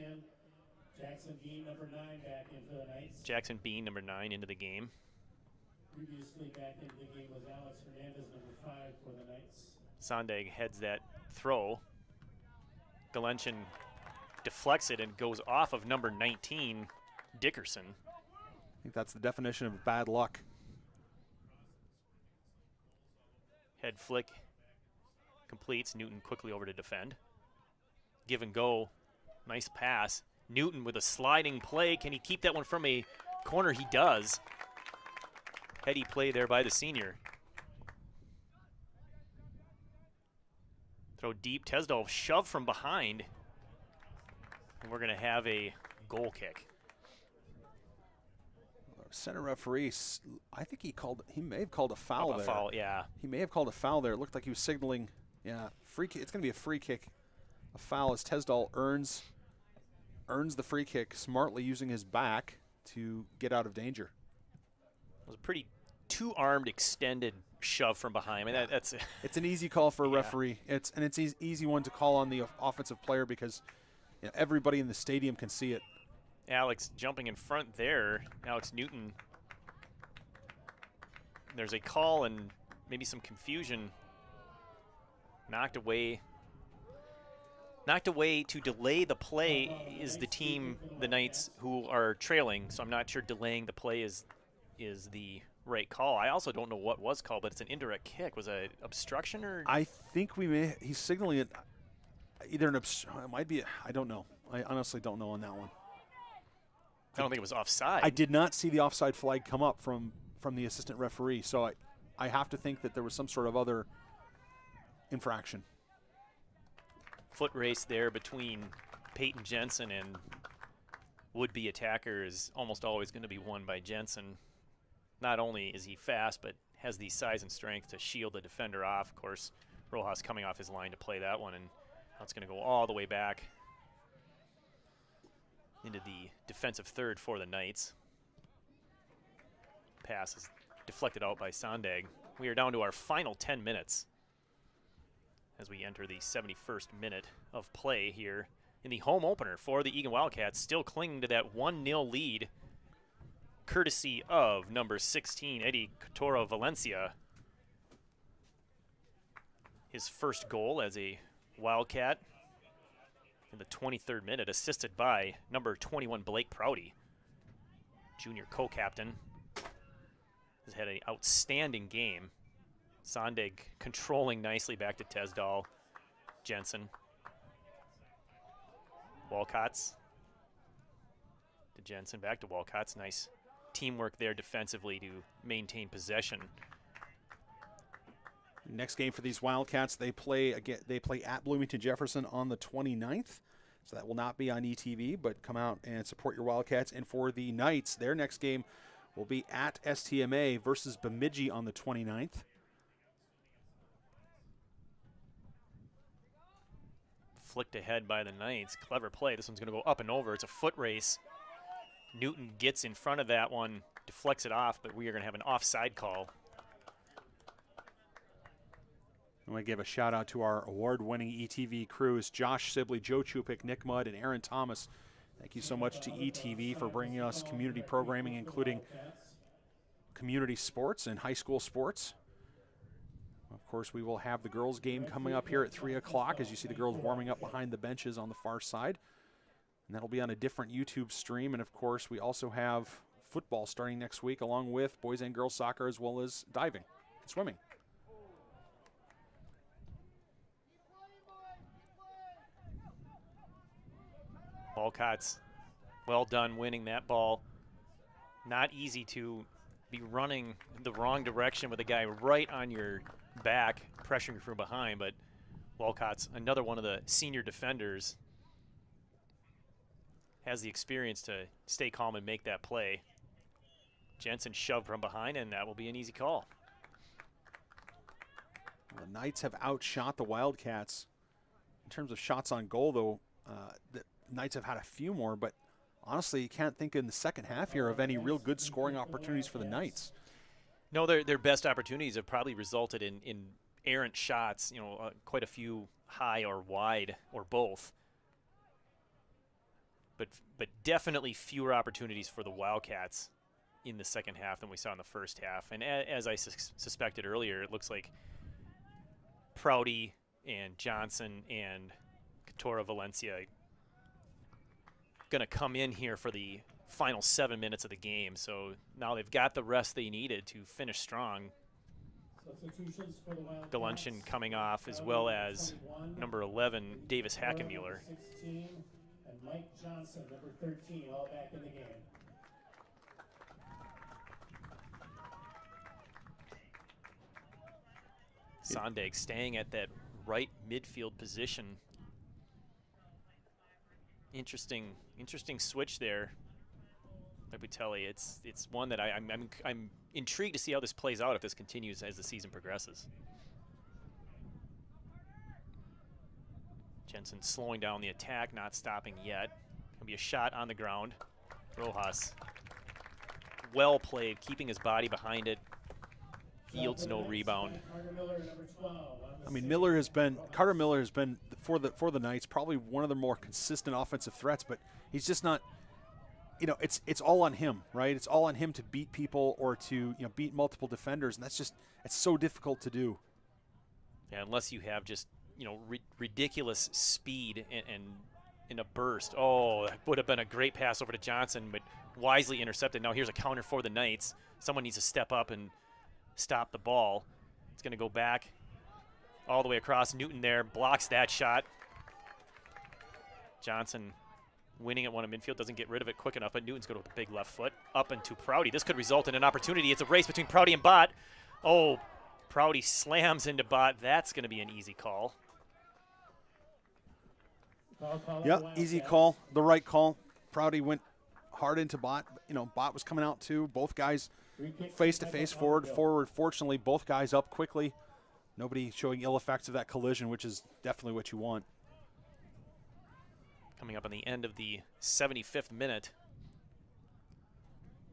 Jackson Bean, number 9, back into the Knights. Jackson Bean, number 9, into the game. Previously back into the game was Alex Hernandez, number 5 for the Knights. Sondag heads that throw. Galenchin deflects it and goes off of number 19, Dickerson. I think that's the definition of bad luck. Head flick completes. Newton quickly over to defend. Give and go. Nice pass. Newton with a sliding play. Can he keep that one from a corner? He does. Heady play there by the senior. Throw deep. Tesdal shove from behind. And we're going to have a goal kick. Center referee, I think he may have called a foul there. Foul, yeah. He may have called a foul there. It looked like he was signaling, yeah, free kick. It's going to be a free kick. A foul as Tesdal earns the free kick, smartly using his back to get out of danger. It was a pretty two-armed extended shove from behind. I mean, that's it's an easy call for a referee. It's an easy one to call on the offensive player because everybody in the stadium can see it. Alex jumping in front there. Alex Newton. There's a call and maybe some confusion. Knocked away to delay the play is the team, the Knights, who are trailing. So I'm not sure delaying the play is the right call. I also don't know what was called, but it's an indirect kick. Was it obstruction or? I think he's signaling it either it might be, I don't know. I honestly don't know on that one. I don't think it was offside. I did not see the offside flag come up from the assistant referee, so I have to think that there was some sort of other infraction. Foot race there between Peyton Jensen and would-be attacker is almost always going to be won by Jensen. Not only is he fast, but has the size and strength to shield the defender off. Of course, Rojas coming off his line to play that one, and now it's going to go all the way back into the defensive third for the Knights. Pass is deflected out by Sondag. We are down to our final 10 minutes as we enter the 71st minute of play here in the home opener for the Eagan Wildcats, still clinging to that 1-0 lead, courtesy of number 16, Eddie Couture Valencia. His first goal as a Wildcat in the 23rd minute, assisted by number 21, Blake Prouty. Junior co-captain has had an outstanding game. Sondag controlling nicely back to Tesdal. Jensen. Wildcats to Jensen, back to Wildcats. Nice teamwork there defensively to maintain possession. Next game for these Wildcats, they play at Bloomington Jefferson on the 29th. So that will not be on ETV, but come out and support your Wildcats. And for the Knights, their next game will be at STMA versus Bemidji on the 29th. Flicked ahead by the Knights. Clever play. This one's going to go up and over. It's a foot race. Newton gets in front of that one, deflects it off, but we are going to have an offside call. I want to give a shout out to our award-winning ETV crews, Josh Sibley, Joe Chupik, Nick Mudd, and Aaron Thomas. Thank you so much to ETV for bringing us community programming, including community sports and high school sports. Of course, we will have the girls' game coming up here at 3 o'clock as you see the girls warming up behind the benches on the far side. And that'll be on a different YouTube stream. And, of course, we also have football starting next week along with boys and girls soccer as well as diving and swimming. Wildcats, well done winning that ball. Not easy to be running the wrong direction with a guy right on your back, pressuring you from behind, but Wildcats, another one of the senior defenders, has the experience to stay calm and make that play. Jensen shoved from behind, and that will be an easy call. The Knights have outshot the Wildcats. In terms of shots on goal, though, the Knights have had a few more, but honestly, you can't think in the second half here of any real good scoring opportunities for the Knights. No, their best opportunities have probably resulted in errant shots, quite a few high or wide or both. But definitely fewer opportunities for the Wildcats in the second half than we saw in the first half. And as I suspected earlier, it looks like Prouty and Johnson and Katora Valencia going to come in here for the final 7 minutes of the game. So now they've got the rest they needed to finish strong. Substitutions for the Wildcats. DeLunchin coming off, as well as number 11, Davis Hackenmuller. 16, and Mike Johnson, number 13, all back in the game. Sondag staying at that right midfield position. Interesting switch there. Like we tell you, it's one that I'm intrigued to see how this plays out if this continues as the season progresses. Jensen slowing down the attack, not stopping yet. Gonna be a shot on the ground. Rojas, well played, keeping his body behind it. Yields no rebound. I mean, Carter Miller has been for the Knights probably one of the more consistent offensive threats, but he's just not. It's all on him, right? It's all on him to beat people or to beat multiple defenders, and it's so difficult to do. Yeah, unless you have just ridiculous speed and in a burst. Oh, that would have been a great pass over to Johnson, but wisely intercepted. Now here's a counter for the Knights. Someone needs to step up and stop the ball. It's going to go back all the way across. Newton there blocks that shot. Johnson winning at one in midfield, doesn't get rid of it quick enough, but Newton's good with a big left foot up into Prouty. This could result in an opportunity. It's a race between Prouty and Bott. Oh, Prouty slams into Bott. That's going to be an easy call. Yep, easy call, the right call. Prouty went hard into Bott. Bott was coming out too. Both guys face-to-face, forward. Fortunately, both guys up quickly. Nobody showing ill effects of that collision, which is definitely what you want. Coming up on the end of the 75th minute.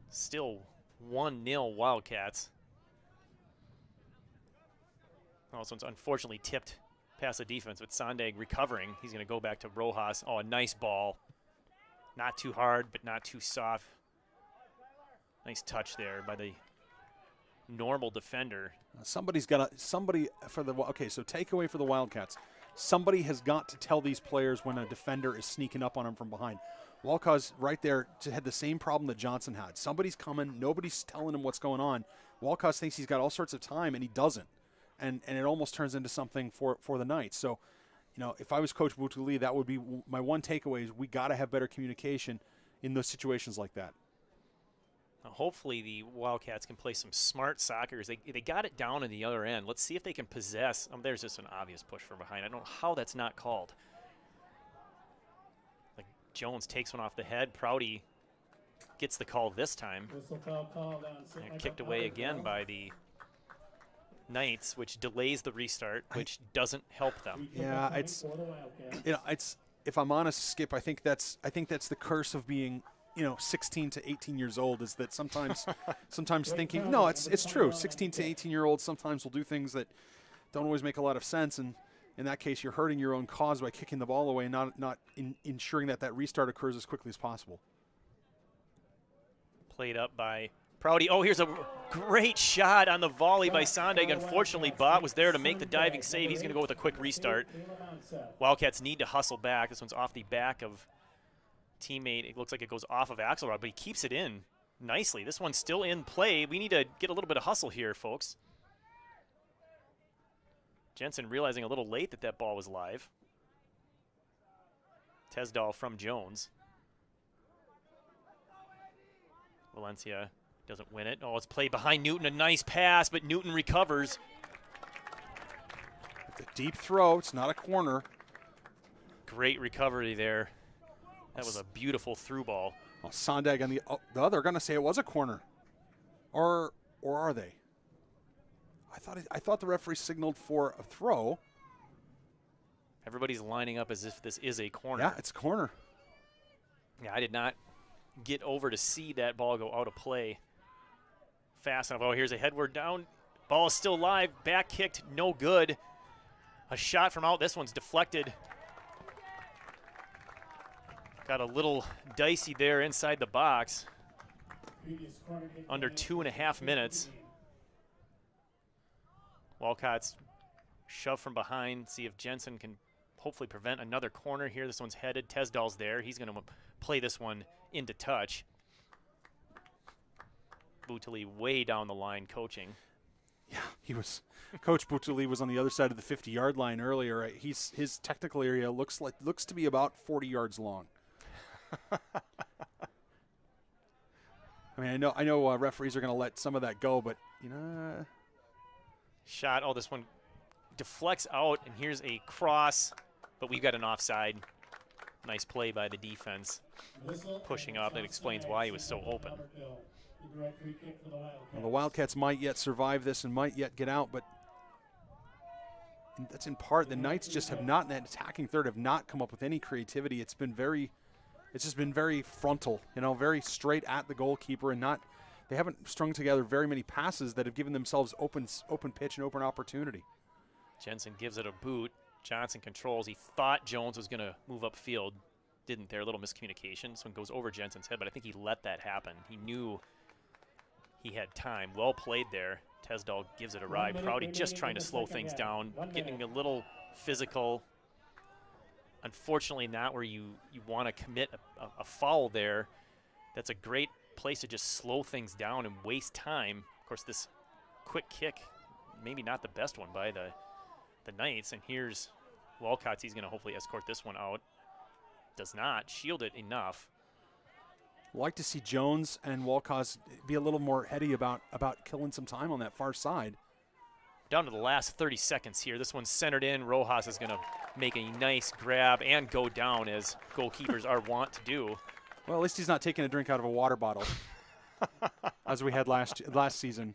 Still 1-0 Wildcats. Oh, this one's unfortunately tipped past the defense, but Sondag recovering. He's going to go back to Rojas. Oh, a nice ball. Not too hard, but not too soft. Nice touch there by the normal defender. So takeaway for the Wildcats. Somebody has got to tell these players when a defender is sneaking up on them from behind. Wildcats right there had the same problem that Johnson had. Somebody's coming, nobody's telling him what's going on. Wildcats thinks he's got all sorts of time, and he doesn't. And it almost turns into something for the Knights. So, if I was Coach Butuli, that would be my one takeaway is we got to have better communication in those situations like that. Hopefully the Wildcats can play some smart soccer. They got it down in the other end. Let's see if they can possess. There's just an obvious push from behind. I don't know how that's not called. Like Jones takes one off the head. Prouty gets the call this time. And kicked away again by the Knights, which delays the restart, which doesn't help them. Yeah, it's if I'm honest, Skip, I think that's the curse of being 16 to 18 years old is that sometimes thinking, no, it's true. 16 to 18-year-olds sometimes will do things that don't always make a lot of sense. And in that case, you're hurting your own cause by kicking the ball away and not ensuring that restart occurs as quickly as possible. Played up by Prouty, oh, here's a great shot on the volley by Sondag. Unfortunately, Bott was there to make the diving save. He's going to go with a quick restart. Wildcats need to hustle back. This one's off the back of teammate. It looks like it goes off of Axelrod, but he keeps it in nicely. This one's still in play. We need to get a little bit of hustle here, folks. Jensen realizing a little late that that ball was live. Tesdahl from Jones. Valencia doesn't win it. Oh, it's played behind Newton. A nice pass, but Newton recovers. It's a deep throw. It's not a corner. Great recovery there. That was a beautiful through ball. Well, Sondag on the other going to say it was a corner. Or are they? I thought the referee signaled for a throw. Everybody's lining up as if this is a corner. Yeah, it's a corner. Yeah, I did not get over to see that ball go out of play fast enough. Oh, here's a headward down. Ball is still live. Back kicked, no good. A shot from out. This one's deflected. Got a little dicey there inside the box. Under 2.5 minutes. Wildcats shove from behind. See if Jensen can hopefully prevent another corner here. This one's headed. Tesdahl's there. He's going to play this one into touch. Boutali way down the line coaching. Yeah, he was. Coach Boutali was on the other side of the 50-yard line earlier. His technical area looks to be about 40 yards long. I mean, I know referees are going to let some of that go, but you know. Shot. Oh, this one deflects out, and here's a cross, but we've got an offside. Nice play by the defense. Pushing up. That explains why he was so open. Well, the Wildcats might yet survive this and might yet get out, but that's in part the Knights just have not, in that attacking third, have not come up with any creativity. It's just been very frontal, very straight at the goalkeeper, and they haven't strung together very many passes that have given themselves open pitch and open opportunity. Jensen gives it a boot. Johnson controls. He thought Jones was going to move upfield. Didn't there. A little miscommunication. This one goes over Jensen's head, but I think he let that happen. He knew he had time. Well played there. Tesdahl gives it a ride. Prouty just trying to slow things down, getting a little physical. Unfortunately, not where you want to commit a foul there. That's a great place to just slow things down and waste time. Of course, this quick kick, maybe not the best one by the Knights. And here's Wildcats. He's going to hopefully escort this one out. Does not shield it enough. Like to see Jones and Wildcats be a little more heady about killing some time on that far side. Down to the last 30 seconds here. This one's centered in. Rojas is going to make a nice grab and go down, as goalkeepers are wont to do. Well, at least he's not taking a drink out of a water bottle, as we had last season.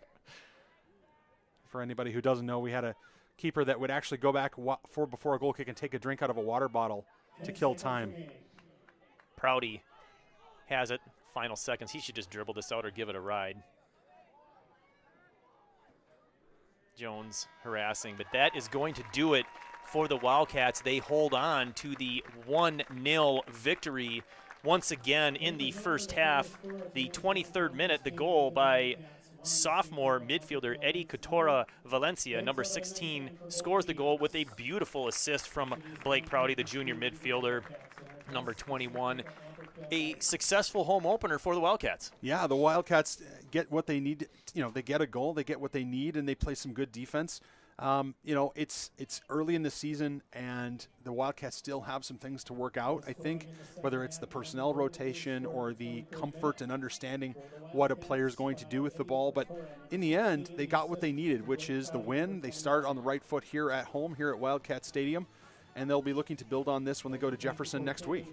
For anybody who doesn't know, we had a keeper that would actually go back before a goal kick and take a drink out of a water bottle to kill time. Prouty has it. Final seconds. He should just dribble this out or give it a ride. Jones harassing, but that is going to do it for the Wildcats. They hold on to the 1-0 victory once again in the first half. The 23rd minute, the goal by sophomore midfielder Eddie Coutora Valencia, number 16, scores the goal with a beautiful assist from Blake Prouty, the junior midfielder, number 21. A successful home opener for the Wildcats. Yeah, the Wildcats get what they need. They get a goal, they get what they need, and they play some good defense. It's early in the season, and the Wildcats still have some things to work out, I think, whether it's the personnel rotation or the comfort and understanding what a player is going to do with the ball. But in the end, they got what they needed, which is the win. They start on the right foot here at home, here at Wildcat Stadium, and they'll be looking to build on this when they go to Jefferson next week.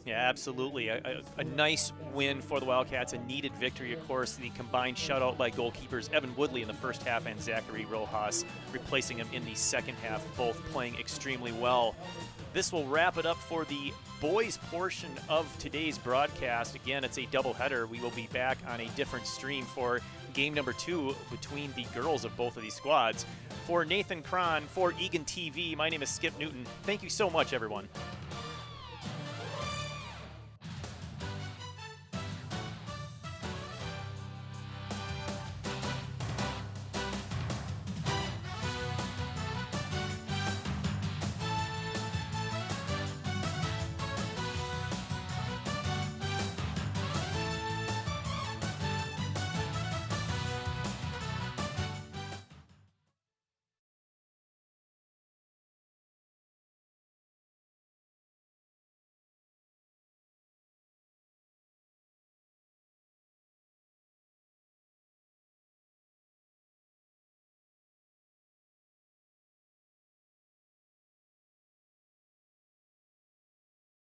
Yeah, absolutely. A nice win for the Wildcats, a needed victory, of course. The combined shutout by goalkeepers Evan Woodley in the first half and Zachary Rojas replacing him in the second half, both playing extremely well. This will wrap it up for the boys portion of today's broadcast. Again, it's a doubleheader. We will be back on a different stream for game number 2 between the girls of both of these squads. For Nathan Cron, for Eagan TV, my name is Skip Newton. Thank you so much, everyone.